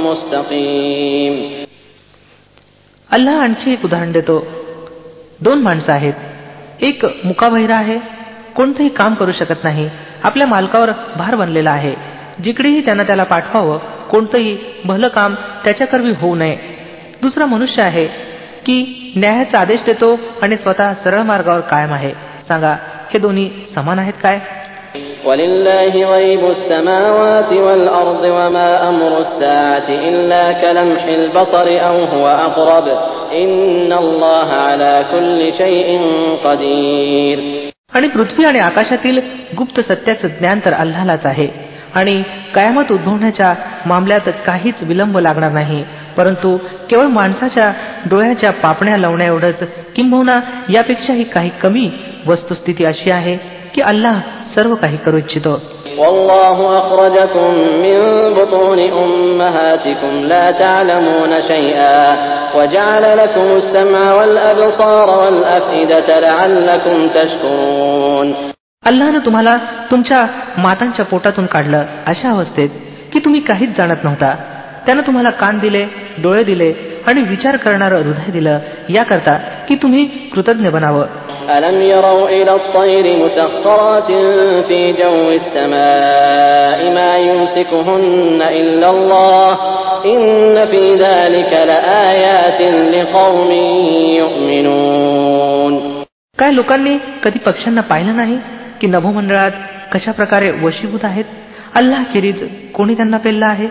Speaker 1: مستقيم.
Speaker 2: अल्लाह आणखी एक उदाहरण देतो. दोन माणसं आहेत, एक मुकाबहिरा आहे, कोणतंही काम करू शकत नाही, आपल्या मालकावर भार बनलेला आहे, जिकडेही त्यांना त्याला पाठवावं कोणतंही भलं काम त्याच्याकरवी होऊ नये. दुसरा मनुष्य आहे की न्यायाचा आदेश देतो आणि स्वतः सरळ मार्गावर कायम आहे. सांगा, हे दोन्ही समान आहेत काय?
Speaker 1: وَلِلَّهِ غَيْبُ السَّمَاوَاتِ وَالْأَرْضِ وَمَا أَمْرُ السَّاعَةِ إِلَّا كَلَمْحِ الْبَصَرِ أَوْ هُوَ أَقْرَبُ إِنَّ اللَّهَ عَلَى كُلِّ شَيْءٍ قَدِيرٌ.
Speaker 2: आणि पृथ्वी आणि आकाशातील गुप्त सत्याचं ज्ञान तर अल्लाहलाच आहे आणि कयामत उद्भवण्याच्या मामल्यात काहीच विलंब लागणार नाही, परंतु केवळ माणसाच्या डोळ्याच्या पापण्या लावण्या एवढंच, किंबहुना यापेक्षाही काही कमी वस्तुस्थिती अशी आहे की अल्लाह सर्व काही करू इच्छितो.
Speaker 1: والله أخرجكم من بطون أمهاتكم لا تعلمون شيئا وجعل لكم السمع والأبصار والأفئدة لعلكم تشكرون.
Speaker 2: अल्लाहने तुम्हाला तुमच्या मातांच्या पोटातून काढलं अशा अवस्थेत की तुम्ही काहीच जाणत नव्हता. त्यानं तुम्हाला कान दिले, डोळे दिले आणि विचार करणारं हृदय दिलं, याकरता की तुम्ही कृतज्ञ बनावं.
Speaker 1: ألم يروا إلى الطير مسخرات في جو السماء ما يمسكهن إلا الله إن في ذلك لآيات لقوم يؤمنون.
Speaker 2: काय लोकांनी कधी पक्ष्यांना पाहिलं नाही की नभोमंडळात कशा प्रकारे वशीभूत आहेत? अल्लाह खेरीज कोणी त्यांना पेललं आहे?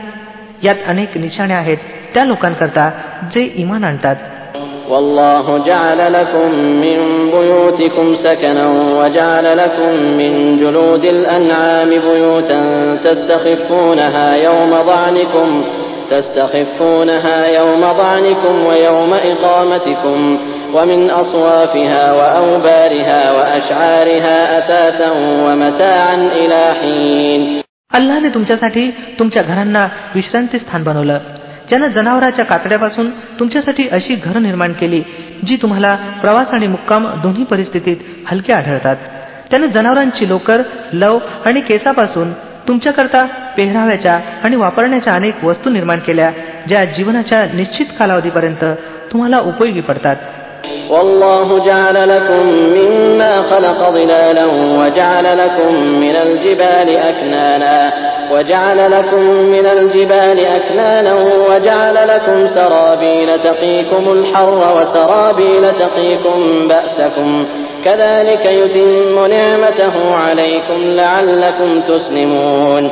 Speaker 2: यात अनेक निशाणे आहेत त्या लोकांकरता जे ईमान आणतात.
Speaker 1: والله جعل لكم من بيوتكم سكنا وجعل لكم من جلود الأنعام بيوتا تستخفونها يوم ضعنكم ويوم إقامتكم ومن أصوافها وأوبارها وأشعارها أثاثا ومتاعا إلى حين.
Speaker 2: अल्लाहने तुमच्यासाठी तुमच्या घरांना विश्रांती स्थान बनवलं, ज्यानं जनावराच्या कातड्यापासून तुमच्यासाठी अशी घरं निर्माण केली जी तुम्हाला प्रवास आणि मुक्काम दोन्ही परिस्थितीत हलके आढळतात. त्यानं जनावरांची लोकर, लव आणि केसापासून तुमच्याकरता पेहराव्याच्या आणि वापरण्याच्या अनेक वस्तू निर्माण केल्या, ज्या जीवनाच्या निश्चित कालावधीपर्यंत तुम्हाला उपयोगी पडतात.
Speaker 1: والله جعل لكم مما خلق ظلالا وجعل لكم من الجبال أكنانا وجعل لكم سرابيل تقيكم الحر وسرابيل تقيكم بأسكم كذلك يتم نعمته عليكم لعلكم تسلمون.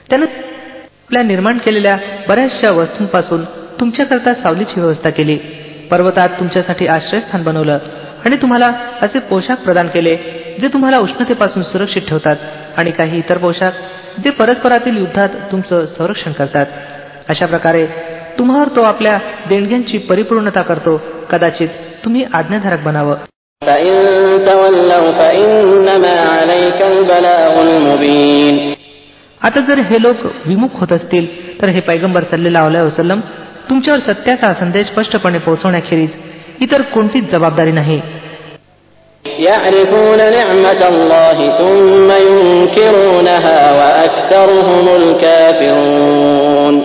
Speaker 2: त्यानं आपल्या निर्माण केलेल्या बऱ्याचशा वस्तूंपासून तुमच्याकरता सावलीची व्यवस्था केली, पर्वतात तुमच्यासाठी आश्रयस्थान बनवलं आणि तुम्हाला असे पोशाख प्रदान केले जे तुम्हाला उष्णतेपासून सुरक्षित ठेवतात, आणि काही इतर पोशाख जे परस्परातील युद्धात तुमचं संरक्षण करतात. अशा प्रकारे तुम्हावर तो आपल्या देणग्यांची परिपूर्णता करतो. कदाचित तुम्ही आज्ञाधारक बनावं. आता जर हे लोक विमुख होत असतील तर हे पैगंबर सल्लल्लाहु अलैहि वसल्लम तुमच्यावर सत्याचा संदेश स्पष्टपणे पोहोचवण्याखेरीज इतर कोणतीच जबाबदारी नाही.
Speaker 1: يعرفون نعمة الله ثم ينكرونها وأكثرهم الكافرون.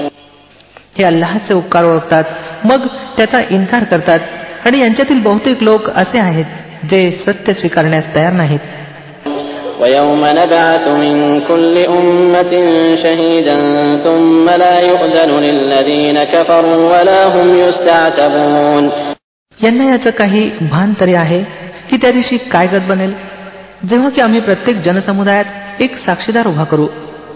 Speaker 2: हे अल्लाहचे उपकार ओळखतात, मग त्याचा इन्कार करतात, आणि यांच्यातील बहुतेक लोक असे आहेत जे सत्य स्वीकारण्यास तयार नाहीत.
Speaker 1: ويوم نبعث من كل أمة شهيدا ثم لا يؤذن للذين كفروا ولا هم يستعتبون.
Speaker 2: यांना याचं काही भान तरी आहे की त्या दिवशी काय गत बनेल, जेव्हा की आम्ही प्रत्येक जनसमुदायात एक साक्षीदार उभा करू,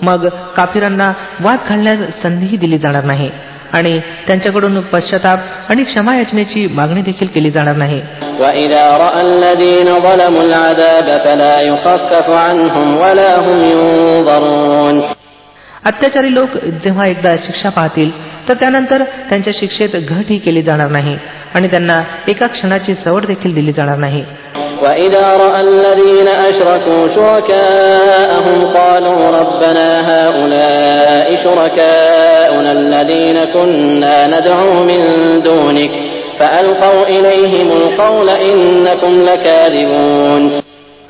Speaker 2: मग काफिरांना वाद घालण्यास संधीही दिली जाणार नाही, आणि त्यांच्याकडून पश्चाताप आणि क्षमा याचनेची मागणी देखील केली जाणार नाही.
Speaker 1: وَإِذَا رَأَى الَّذِينَ ظَلَمُوا الْعَذَابَ فَلَا يُخَفَّفُ عَنْهُمْ وَلَا هُمْ يُنظَرُونَ.
Speaker 2: अत्याचारी लोक जेव्हा एकदा शिक्षा पाहतील तर त्यानंतर त्यांच्या शिक्षेत घटही केली जाणार नाही, आणि त्यांना एका क्षणाची सवड देखील दिली जाणार नाही.
Speaker 1: وَإِذَا رَأَى الَّذِينَ أَشْرَكُوا شُرَكَاءَهُمْ قَالُوا رَبَّنَا هَؤُلَاءِ شُرَكَاؤُنَا الَّذِينَ كُنَّا نَدْعُو مِن دُونِكَ فَأَلْقَوْا إِلَيْهِمُ الْقَوْلَ إِنَّكُمْ لَكَاذِبُونَ.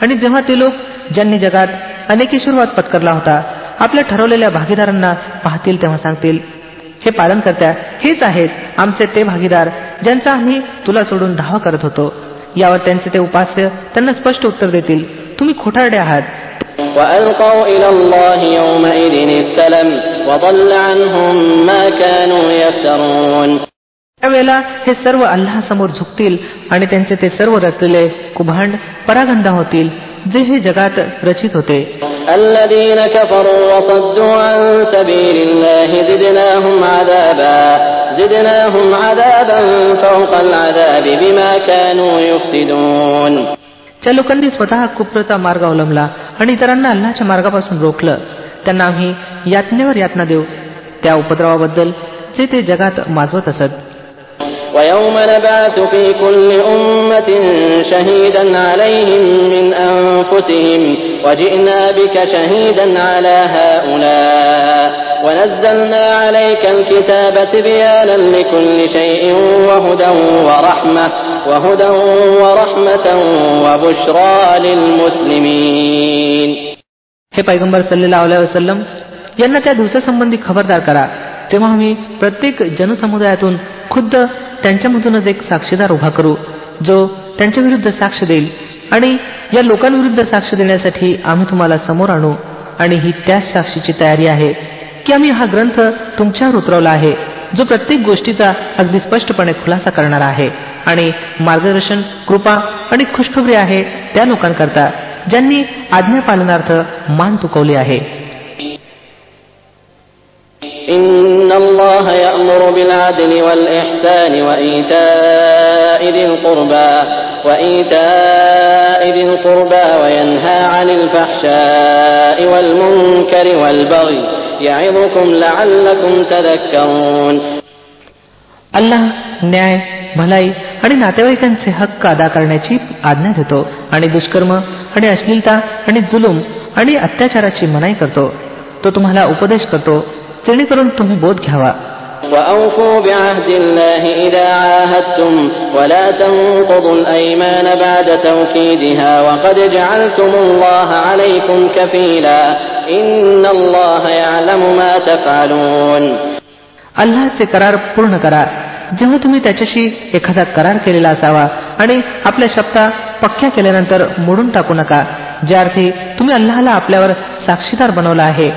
Speaker 1: आणि जेव्हा ते लोक ज्यांनी जगात अनेकेश्वरवाद पत्करला होता आपल्या ठरवलेल्या भागीदारांना पाहतील तेव्हा सांगतील, हे पालनकर्त्या, हेच आहेत आमचे ते भागीदार ज्यांचा आम्ही तुला सोडून धावा करत होतो. यावर त्यांचे ते उपास्य त्यांना स्पष्ट उत्तर देतील, तुम्ही खोटारडे आहात. وَأَلْقَوْا إِلَى اللَّهِ يَوْمَئِذٍ السَّلَمَ وَضَلَّ عَنْهُمْ مَا كَانُوا يَفْتَرُونَ.
Speaker 2: त्यावेळेला हे सर्व अल्लाहसमोर झुकतील आणि त्यांचे ते सर्व रचलेले कुभांड परागंदा होतील जे हे जगात रचित होते.
Speaker 1: الذين كفروا وصدوا عن سبيل الله زدناهم عذابا فوق العذاب بما كانوا يفسدون.
Speaker 2: ज्या लोकांनी स्वतः कुप्रचा मार्ग अवलंबला आणि इतरांना अल्लाहच्या मार्गापासून रोखलं, त्यांना आम्ही यातनेवर यातना देऊ त्या उपद्रवाबद्दल जे ते जगात माजवत असत.
Speaker 1: وَيَوْمَ نَبْعَثُ فِي كُلِّ أُمَّةٍ شَهِيدًا عَلَيْهِمْ مِنْ أَنفُسِهِمْ وَجِئْنَا بِكَ شَهِيدًا عَلَى هَؤُلَاءِ وَنَزَّلْنَا عَلَيْكَ الْكِتَابَ تِبْيَانًا لِكُلِّ شَيْءٍ وَهُدًى وَرَحْمَةً وَبُشْرَى لِلْمُسْلِمِينَ.
Speaker 2: हे पैगंबर सल्लल्लाहु अलैहि वसल्लम यांना त्या दिवसासंबंधी खबरदार करा, तेव्हा आम्ही प्रत्येक जनसमुदायातून खुद्द त्यांच्यामधूनच एक साक्षीदार उभा करू जो त्यांच्या विरुद्ध साक्ष देईल, आणि या लोकांविरुद्ध साक्ष देण्यासाठी आम्ही तुम्हाला समोर आणू, आणि ही त्याच साक्षीची तयारी आहे की आम्ही हा ग्रंथ तुमच्यावर उतरवला आहे जो प्रत्येक गोष्टीचा अगदी स्पष्टपणे खुलासा करणारा आहे, आणि मार्गदर्शन, कृपा आणि खुशखबरी आहे त्या लोकांकरता ज्यांनी आज्ञा पालनार्थ मान तुकवली आहे.
Speaker 1: إِنَّ اللَّهَ يَأْمُرُ بِالْعَدْلِ وَالْإِحْسَانِ وَإِيتَاءِ ذِي الْقُرْبَى وَيَنْهَى عَنِ الْفَحْشَاءِ وَالْمُنكَرِ وَالْبَغْيِ يَعِظُكُمْ لَعَلَّكُمْ تَذَكَّرُونَ.
Speaker 2: अल्लाह न्याय, भलाई आणि नातेवाईकांचे हक्क अदा करण्याची आज्ञा देतो, आणि दुष्कर्म आणि अश्लीलता आणि जुलूम आणि अत्याचाराची मनाई करतो. तो तुम्हाला उपदेश करतो जेणेकरून तुम्ही बोध घ्यावा.
Speaker 1: وأوفوا بعهد الله إذا عاهدتم ولا تنقضوا الأيمان بعد توكيدها وقد جعلتم الله عليكم كفيلا إن الله يعلم ما تفعلون.
Speaker 2: अल्लाहचे करार पूर्ण करा. जेव्हा तुम्ही त्याच्याशी एखादा करार केलेला असावा आणि आपल्या शब्दा पक्क्या केल्यानंतर मोडून टाकू नका, ज्या अर्थी तुम्ही अल्लाहला आपल्यावर साक्षीदार बनवला आहे.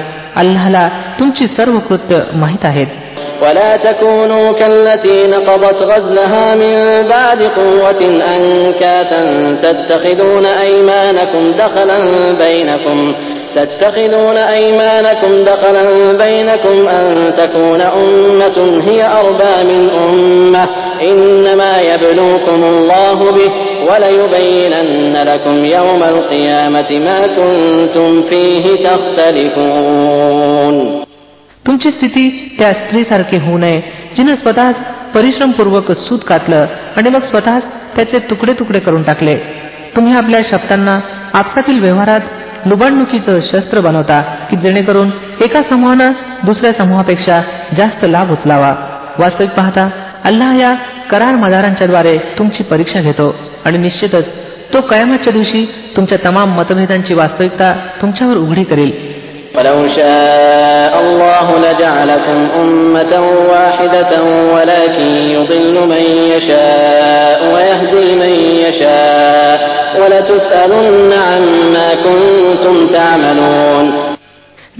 Speaker 2: अल्लाहला तुमची सर्व कृत्य माहीत आहेत.
Speaker 1: ولا تكونوا كالتي نقضت غزلها من بعد قوة أنكاثا تتخذون أيمانكم دخلا بينكم أن تكون أمة هي أربى من أمة إنما يبلوكم الله به وليبينن لكم يوم القيامة ما كنتم فيه تختلفون.
Speaker 2: तुमची स्थिती त्या स्त्रीसारखी होऊ नये जिने स्वतःच परिश्रमपूर्वक सूत कातलं आणि मग स्वतःच त्याचे तुकडे तुकडे करून टाकले. तुम्ही आपल्या शब्दांना आपसातील व्यवहारात लुबाडणुकीचं शस्त्र बनवता की जेणेकरून एका समूहानं दुसऱ्या समूहापेक्षा जास्त लाभ उचलावा. वास्तविक पाहता अल्लाह या करार मदारांच्या द्वारे तुमची परीक्षा घेतो आणि निश्चितच तो कयामतच्या दिवशी तुमच्या तमाम मतभेदांची वास्तविकता तुमच्यावर उघडी करेल.
Speaker 1: ولو شاء الله لجعلكم أمة واحدة ولكن يضل من يشاء ويهدي من يشاء ولتسألن عما كنتم تعملون.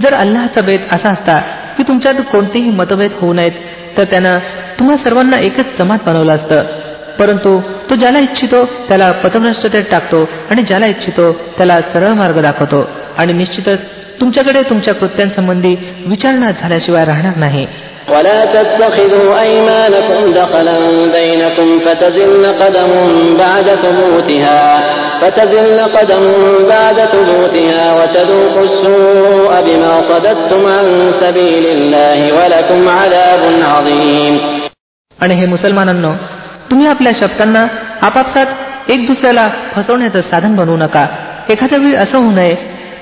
Speaker 2: जर अल्लाहचा बेत असा असता की तुमच्यात कोणतेही मतभेद होऊ नयेत तर त्यानं तुम्हा सर्वांना एकच जमात बनवलं असतं. परंतु तो ज्याला इच्छितो त्याला पथभ्रष्टतेत टाकतो आणि ज्याला इच्छितो त्याला सरळ मार्ग दाखवतो. आणि निश्चितच तुमच्याकडे तुमच्या कृत्यांसंबंधी विचारणा झाल्याशिवाय राहणार नाही.
Speaker 1: ولا تتخذوا أيمانكم دخلا بينكم فتزل قدم بعد ثبوتها وتذوقوا السوء بما صددتم عن سبيل الله ولكم عذاب عظيم.
Speaker 2: आणि हे मुसलमानांनो, तुम्ही आपल्या शब्दांना आपापसात एक दुसऱ्याला फसवण्याचं साधन बनवू नका. एखाद्या वेळी असं होऊ नये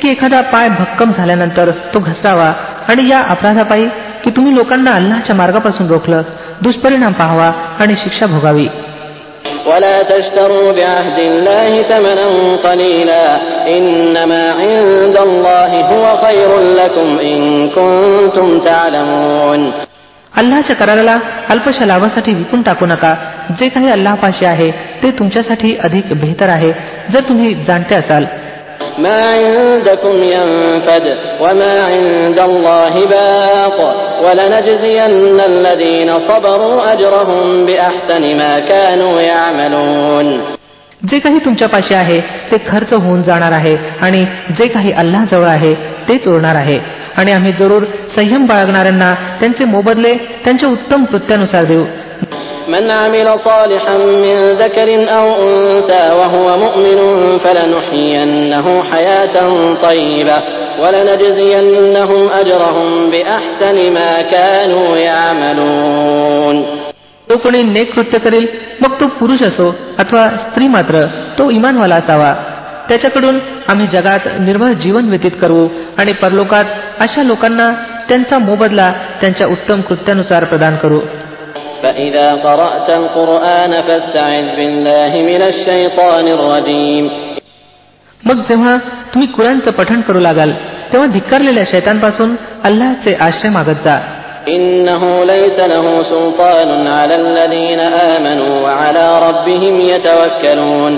Speaker 2: की एखादा पाय भक्कम झाल्यानंतर तो घसरावा आणि या अपराधापायी की तुम्ही लोकांना अल्लाहच्या मार्गापासून रोखलं, दुष्परिणाम पाहावा आणि शिक्षा भोगावी.
Speaker 1: ولا تشتروا بعهد الله ثمنا قليلا إنما عند الله هو خير لكم إن كنتم تعلمون.
Speaker 2: अल्लाहच्या कराराला अल्पशा लाभासाठी विकून टाकू नका. जे काही अल्लाहपाशी आहे ते तुमच्यासाठी अधिक बेहतर आहे जर तुम्ही जाणते असाल.
Speaker 1: ما عندكم ينفد وما عند الله باق ولنجزين الذين صبروا أجرهم بأحسن ما كانوا يعملون.
Speaker 2: जे काही तुमच्यापाशी आहे ते खर्च होऊन जाणार आहे आणि जे काही अल्लाह जवळ आहे तेच उरणार आहे. आणि आम्ही जरूर संयम बाळगणाऱ्यांना त्यांचे मोबदले त्यांच्या उत्तम कृत्यानुसार देऊ.
Speaker 1: من عمل صالحا من ذكر أو أنثى وهو مؤمن فلنحيينه حياة طيبة ولنجزينهم أجرهم بأحسن ما كانوا يعملون.
Speaker 2: तो कोणी नेक कृत्य करेल, मग तो पुरुष असो अथवा स्त्री, मात्र तो इमानवाला असावा. त्याच्याकडून आम्ही जगात निर्भय जीवन व्यतीत करू आणि परलोकात अशा लोकांना त्यांचा मोबदला त्यांच्या उत्तम कृत्यानुसार प्रदान करू.
Speaker 1: فإذا قرأت القرآن فاستعذ بالله من الشيطان الرجيم.
Speaker 2: मग जेव्हा तुम्ही कुराणचं पठण करू लागाल तेव्हा धिक्कारलेल्या शैतानपासून अल्लाहचे आश्रय मागत जा.
Speaker 1: إنه ليس له سلطان على الذين آمنوا وعلى ربهم يتوكلون.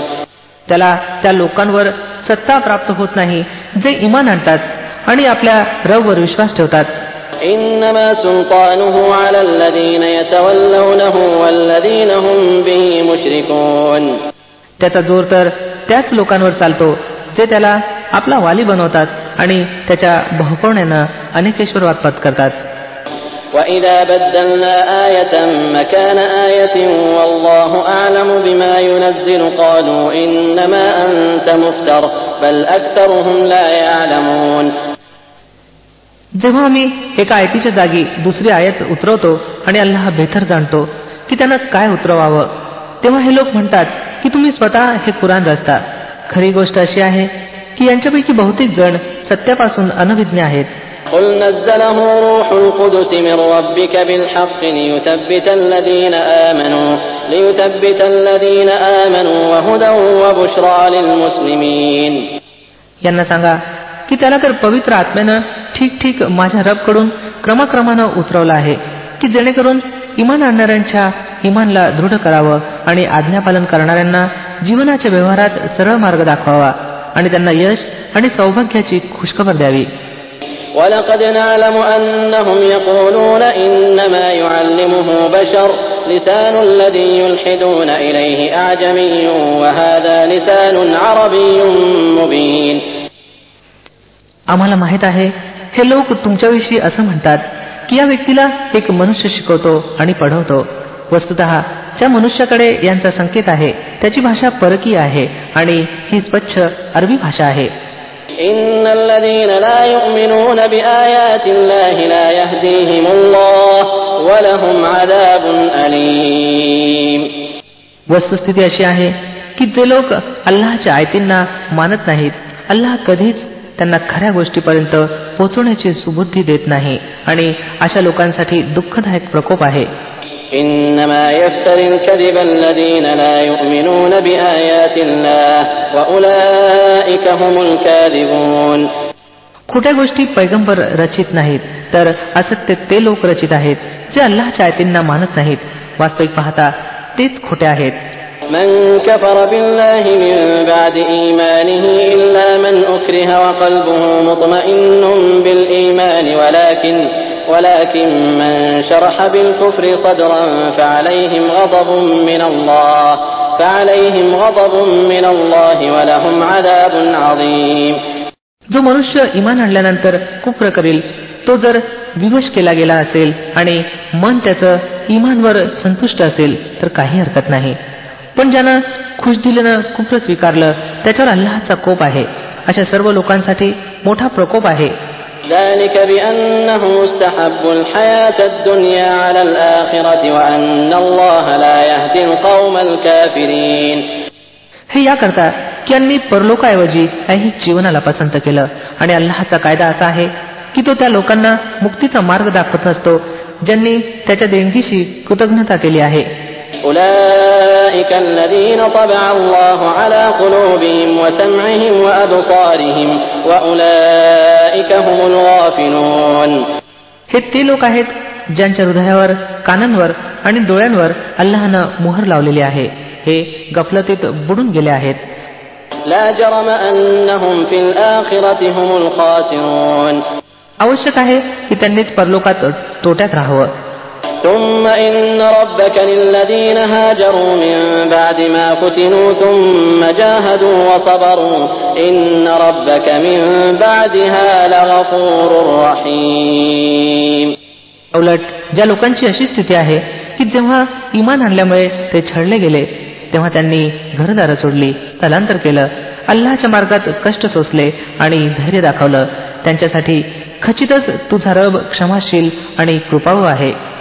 Speaker 2: त्याला त्या लोकांवर सत्ता प्राप्त होत नाही जे ईमान आणतात आणि आपल्या रबवर विश्वास ठेवतात.
Speaker 1: إنما سلطانه على الذين يتولونه والذين هم به مشركون.
Speaker 2: त्याचा जोर तर त्याच लोकांवर चालतो जे त्याला आपला वाली बनवतात आणि त्याच्या बहुपवण्यानं अनेकेश्वरवाद पत्करतात.
Speaker 1: وإذا بدلنا آية مكان آية والله أعلم بما ينزل قالوا إنما أنت مفتر بل أكثرهم لا يعلمون.
Speaker 2: जेव्हा आम्ही एका आयतीच्या जागी दुसरी आयत उतरवतो आणि अल्लाह बेहतर जाणतो की त्यांना काय उतरवावं, तेव्हा हे लोक म्हणतात की तुम्ही स्वतः हे कुराण रचता. खरी गोष्ट अशी आहे की यांच्यापैकी बहुतेक जण सत्यापासून अनभिज्ञ आहेत.
Speaker 1: قل نزله روح القدس من ربك بالحق ليثبت الذين آمنوا وهدى وبشرى للمسلمين.
Speaker 2: यांना सांगा की त्याला तर पवित्र आत्म्यानं ठीक माझ्या रबकडून क्रमाक्रमानं उतरवलं आहे की जेणेकरून इमान आणणाऱ्यांच्या इमानला दृढ करावं आणि आज्ञापालन करणाऱ्यांना जीवनाच्या व्यवहारात सरळ मार्ग दाखवावा आणि त्यांना यश आणि सौभाग्याची खुशखबर द्यावी.
Speaker 1: وَلَقَدْ نَعْلَمُ أَنَّهُمْ يَقُولُونَ إِنَّمَا يُعَلِّمُهُ بَشَرٌ لِسَانُ الَّذِي يُلْحِدُونَ إِلَيْهِ أَعْجَمِيٌّ وَهَذَا لِسَانٌ عَرَبِيٌّ مُبِينٌ.
Speaker 2: आम्हाला माहित आहे हे लोक तुमच्याविषयी असं म्हणतात की या व्यक्तीला एक मनुष्य शिकवतो आणि पढवतो. वस्तुतः ज्या मनुष्याकडे यांचा संकेत आहे त्याची भाषा परकीय आहे आणि ही स्वच्छ अरबी भाषा आहे.
Speaker 1: إِنَّ الَّذِينَ لَا يُؤْمِنُونَ بِآيَاتِ اللَّهِ لَا يَهْدِيهِمُ اللَّهُ وَلَهُمْ عَذَابٌ أَلِيمٌ.
Speaker 2: वस्तुस्थिती अशी आहे की जे लोक अल्लाहच्या आयतींना मानत नाहीत, अल्लाह कधीच त्यांना खऱ्या गोष्टीपर्यंत पोहोचवण्याची सुबुद्धी देत नाही आणि अशा लोकांसाठी दुःखदायक प्रकोप आहे.
Speaker 1: إنما يفتري الكذب الذين لا يؤمنون بآيات الله وأولئك هم الكاذبون.
Speaker 2: खोट्या गोष्टी पैगंबर रचित नाहीत तर असत्य ते लोक रचित आहेत जे अल्लाहच्या आयतींना मानत नाहीत. वास्तविक पाहता तेच खोटे आहेत.
Speaker 1: من كفر بالله من بعد إيمانه إلا من أكره وقلبه مطمئن بالإيمان ولكن من شرح بالكفر صدرا فعليهم غضب من الله ولهم عذاب عظيم.
Speaker 2: जो मनुष्य इमान आणल्यानंतर कुफ्र करील तो जर विवश केला गेला असेल आणि मन त्याचं इमानवर संतुष्ट असेल तर काही हरकत नाही. पण ज्यानं खुशदिलीनं कुफ्र स्वीकारलं त्याच्यावर अल्लाहचा कोप आहे. अशा सर्व लोकांसाठी मोठा प्रकोप आहे.
Speaker 1: ذلك بأنهم استحبوا الحياة الدنيا على الآخرة وأن الله لا يهدي القوم الكافرين.
Speaker 2: हे याकरता की यांनी परलोकाऐवजी ऐहिक जीवनाला पसंत केलं आणि अल्लाहचा कायदा असा आहे की तो त्या लोकांना मुक्तीचा मार्ग दाखवत असतो ज्यांनी त्याच्या देणगीशी कृतज्ञता केली आहे.
Speaker 1: أولئك الذين طبع الله على قلوبهم وسمعهم وأبصارهم وأولئك هم الغافلون.
Speaker 2: हे ते लोक आहेत ज्यांच्या हृदयावर, कानांवर आणि डोळ्यांवर अल्लाहनं मोहर लावलेली आहे. हे गफलतीत बुडून गेले आहेत.
Speaker 1: لا جرم أنهم في الآخرة هم الخاسرون.
Speaker 2: आवश्यक आहे की त्यांनीच परलोकात तोट्यात राहावं.
Speaker 1: ثم إن ربك للذين هاجروا من بعد ما فتنوا ثم جاهدوا وصبروا إن ربك من بعدها لغفور رحيم.
Speaker 2: उलट ज्या लोकांची अशी स्थिती आहे की जेव्हा इमान आणल्यामुळे ते छळले गेले तेव्हा त्यांनी घरदारं सोडली, स्थलांतर केलं, अल्लाहच्या मार्गात कष्ट सोसले आणि धैर्य दाखवलं, त्यांच्यासाठी खचितच तुझा रब क्षमाशील आणि कृपाळू आहे.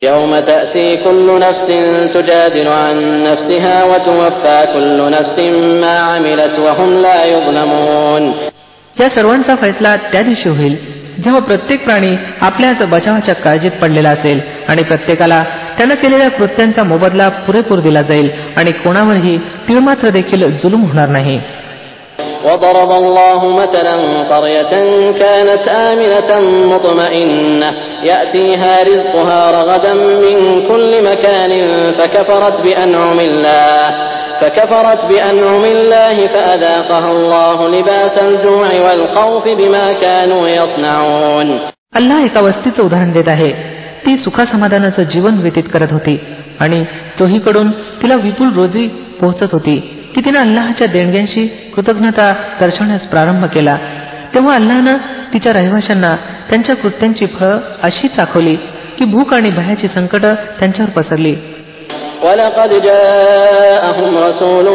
Speaker 1: يوم تأتي كل نفس تجادل عن نفسها وتوفى كل نفس ما عملت وهم لا يظلمون.
Speaker 2: या सर्वांचा फैसला त्या दिवशी होईल जेव्हा प्रत्येक प्राणी आपल्याच बचावाच्या काळजीत पडलेला असेल आणि प्रत्येकाला त्यानं केलेल्या कृत्यांचा मोबदला पुरेपूर दिला जाईल आणि कोणावरही तीळमात्र देखील जुलूम होणार नाही.
Speaker 1: وضرب الله مثلا قرية كانت آمنة مطمئنة يأتيها رزقها رغدا من كل مكان فكفرت بأنعم الله فأذاقها الله لباس الجوع والخوف بما كانوا يصنعون.
Speaker 2: अल्लाह एका वस्तीचं उदाहरण देत आहे. ती सुखासमाधानाचं जीवन व्यतीत करत होती आणि चोहीकडून तिला विपुल रोजी पोहोचत होती की तिने अल्लाहच्या देणग्यांशी कृतज्ञता दर्शवण्यास प्रारंभ केला. तेव्हा अल्लाहनं तिच्या रहिवाशांना त्यांच्या कृत्यांची फळं अशी दाखवली की भूक आणि भयाची संकट त्यांच्यावर पसरली.
Speaker 1: وَلَقَدْ جَاءَهُمْ رَسُولٌ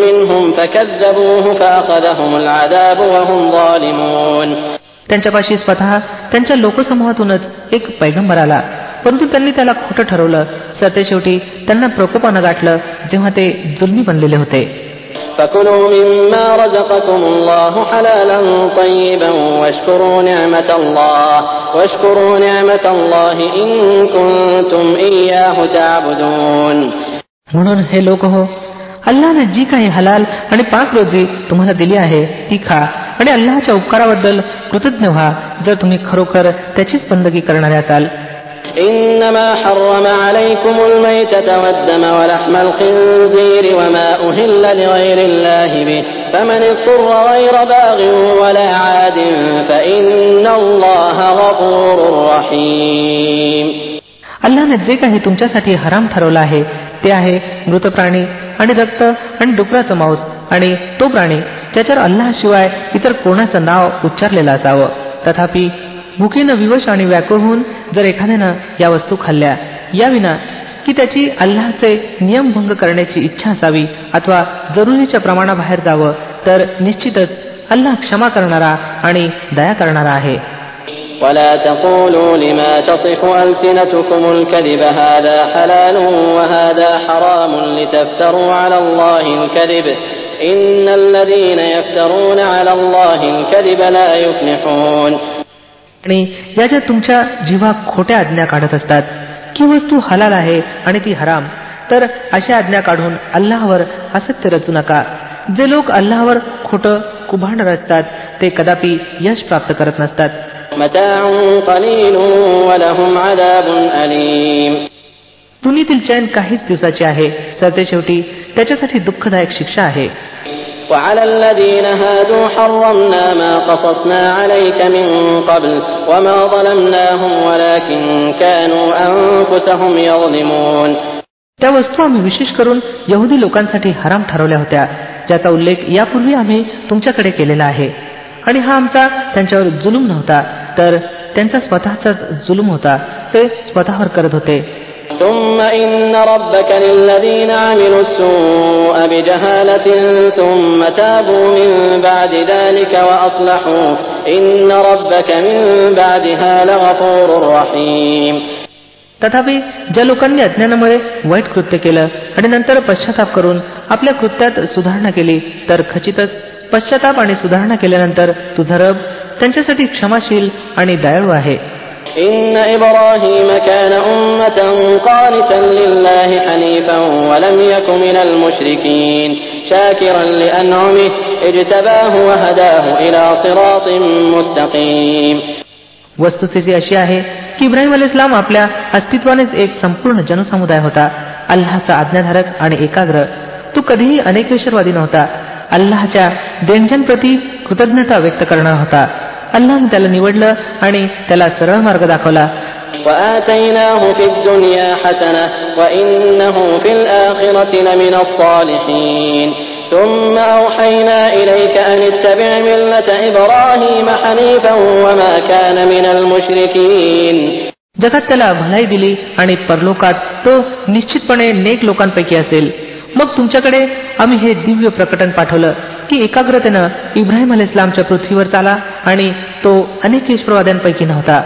Speaker 1: مِّنْهُمْ فَكَذَّبُوهُ فَأَخَذَهُمُ الْعَذَابُ وَهُمْ ظَالِمُونَ.
Speaker 2: त्यांच्यापाशी स्वतः त्यांच्या लोकसमूहातूनच एक पैगंबर आला, परंतु त्यांनी त्याला खोटं ठरवलं. सरते शेवटी त्यांना प्रकोपानं गाठलं जेव्हा ते जुलमी बनलेले होते.
Speaker 1: فكلوا مما رزقكم الله حلالا طيبا واشكروا نعمة الله إن كنتم إياه تعبدون.
Speaker 2: म्हणून हे लोक हो, अल्लाने जी काही हलाल आणि पाक रोजी तुम्हाला दिली आहे ती खा आणि अल्लाहच्या उपकाराबद्दल कृतज्ञ व्हा जर तुम्ही खरोखर त्याचीच बंदगी करणारे असाल.
Speaker 1: إنما حرم عليكم الميتة والدم ولحم الخنزير وما أهل لغير الله به فمن اضطر غير باغ ولا عاد فإن الله غفور رحيم.
Speaker 2: अल्लाने जे काही तुमच्यासाठी हराम ठरवलं आहे ते आहे मृत प्राणी आणि रक्त आणि डुकराचं मांस आणि तो प्राणी ज्याच्यावर अल्लाशिवाय इतर कोणाचं नाव उच्चारलेलं असावं. तथापि भुकीनं विवश आणि व्याकुळ होऊन जर एखाद्यानं या वस्तू खाल्ल्या याविना की त्याची अल्लाहचे नियमभंग करण्याची इच्छा असावी अथवा जरुरीच्या प्रमाणाबाहेर जावं तर निश्चितच अल्लाह क्षमा करणारा आणि दया करणारा आहे.
Speaker 1: ولا تقولوا لما تصف ألسنتكم الكذب هذا حلال وهذا حرام لتفتروا على الله الكذب إن الذين يفترون على الله الكذب لا يفلحون.
Speaker 2: आणि याच्या तुमच्या जीवा खोट्या आज्ञा काढत असतात की वस्तू हलाल आहे आणि ती हराम, तर अशा आज्ञा काढून अल्लाहवर असत्य रचू नका. जे लोक अल्लाहवर खोटं कुभांड रचतात ते कदापि यश प्राप्त करत नसतात.
Speaker 1: متاع قليل ولهم عذاب أليم.
Speaker 2: दुनियेतील चैन काहीच दिवसाची आहे, सरतेशेवटी त्याच्यासाठी दुःखदायक शिक्षा आहे.
Speaker 1: وعلى الذين هادوا حرمنا ما قصصنا عليك من قبل وما ظلمناهم ولكن كانوا أنفسهم يظلمون.
Speaker 2: त्या वस्तू आम्ही विशेष करून यहुदी लोकांसाठी हराम ठरवल्या होत्या ज्याचा उल्लेख यापूर्वी आम्ही तुमच्याकडे केलेला आहे. आणि हा आमचा त्यांच्यावर जुलूम नव्हता तर त्यांचा स्वतःचाच जुलूम होता, ते स्वतःवर करत होते.
Speaker 1: ثم إن ربك للذين عملوا السوء بجهالة ثم تابوا من بعد ذلك وأصلحوا إن ربك من بعدها لغفور رحيم.
Speaker 2: तथापि ज्या लोकांनी अज्ञानामुळे वाईट कृत्य केलं आणि नंतर पश्चाताप करून आपल्या कृत्यात सुधारणा केली तर खचितच पश्चाताप आणि सुधारणा केल्यानंतर तुझा रब त्यांच्यासाठी क्षमाशील आणि दयाळू आहे.
Speaker 1: إن إبراهيم كان أمة قانتا لله حنيفا ولم يك من المشركين شاكرا لأنعمه اجتباه وهداه إلى صراط مستقيم.
Speaker 2: वस्तुस्थिती अशी आहे की इब्राहिम अलैहिस्सलाम आपल्या अस्तित्वानेच एक संपूर्ण जनसमुदाय होता, अल्लाहचा आज्ञाधारक आणि एकाग्र. तो कधीही अनेकेश्वरवादी नव्हता, अल्लाहच्या देणग्यांप्रती कृतज्ञता व्यक्त करणारा होता. अल्लाहने त्याला निवडलं आणि त्याला सरळ मार्ग दाखवला.
Speaker 1: وآتيناه في الدنيا حسنة وإنه في الآخرة لمن الصالحين ثم أوحينا إليك أن اتبع ملة إبراهيم حنيفا وما كان من المشركين.
Speaker 2: जगात त्याला भलाई दिली आणि परलोकात तो निश्चितपणे नेक लोकांपैकी असेल. मग तुमच्याकडे आम्ही हे दिव्य प्रकटन पाठवलं की एकाग्रतेनं इब्राहिम अलैहिस्सलामच्या पृथ्वीवर चाला आणि तो अनेक ईश्वरवाद्यांपैकी नव्हता.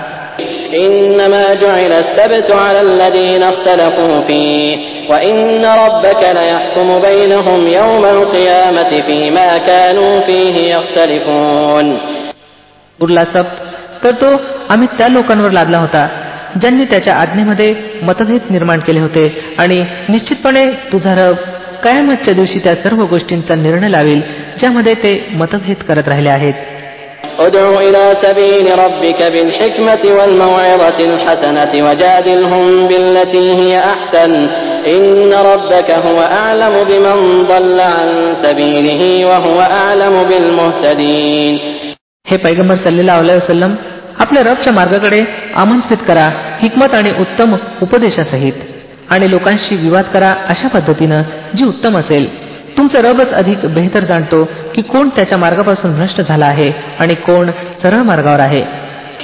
Speaker 1: إنما جعل السبت على الذين اختلفوا فيه وإن ربك ليحكم بينهم يوم القيامة فيما كانوا فيه يختلفون.
Speaker 2: उरला सब्त तर तो आम्ही त्या लोकांवर लादला होता ज्यांनी त्याच्या आज्ञेमध्ये मतभेद निर्माण केले होते आणि निश्चितपणे तुझा रब कयामतच्या दिवशी त्या सर्व गोष्टींचा निर्णय लावेल ज्यामध्ये ते मतभेद करत राहिले आहेत.
Speaker 1: ادع إلى سبيل ربك بالحكمة والموعظة الحسنة وجادلهم بالتي هي أحسن إن ربك هو أعلم بمن ضل عن سبيله وهو أعلم بالمهتدين.
Speaker 2: हे पैगंबर सल्लल्लाहु अलैहि वसल्लम आपल्या रबच्या मार्गाकडे आमंत्रित करा हिकमत आणि उत्तम उपदेशासहित आणि लोकांशी विवाद करा अशा पद्धतीनं जी उत्तम असेल. तुमचा रबच अधिक बेहतर जाणतो की कोण त्याच्या मार्गापासून भ्रष्ट झाला आहे आणि कोण सरळ मार्गावर आहे.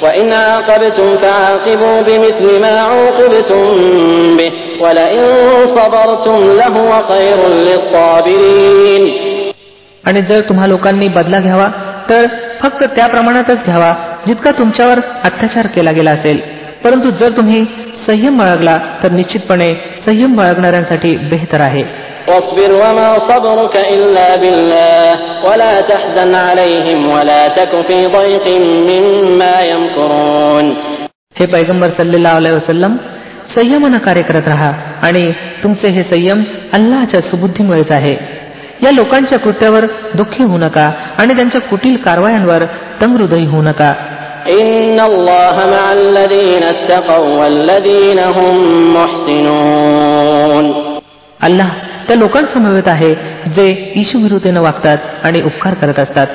Speaker 1: وَإِنْ عَاقَبْتُمْ فَعَاقِبُوا بِمِثْلِ مَا عُوقِبْتُمْ بِهِ وَلَئِنْ صَبَرْتُمْ لَهُوَ خَيْرٌ لِلصَّابِرِينَ.
Speaker 2: आणि जर तुम्हा लोकांनी बदला घ्यावा तर फक्त त्या प्रमाणातच घ्यावा जितका तुमच्यावर अत्याचार केला गेला असेल. परंतु जर तुम्ही संयम बाळगला तर निश्चितपणे संयम बाळगणाऱ्यांसाठी बेहतर आहे.
Speaker 1: واصبر وما صبرك إلا بالله ولا تحزن عليهم ولا تك في ضيق مما يمكرون.
Speaker 2: हे पैगंबर सल्लल्लाहु अलैहि वसल्लम, संयमानं कार्य करत राहा आणि तुमचे हे संयम अल्लाहच्या सुबुद्धीमुळेच आहे. या लोकांच्या कृत्यावर दुःखी होऊ नका आणि त्यांच्या कुटील कारवायांवर तंगहृदयी होऊ नका.
Speaker 1: इन्नल्लाह मअल्लज़ीना इत्तक़व वल्लज़ीना हुम मुहसिनून.
Speaker 2: अल्लाह त्या लोकांसमवेत आहे जे ईशविरुद्धेनं वागतात आणि उपकार करत असतात.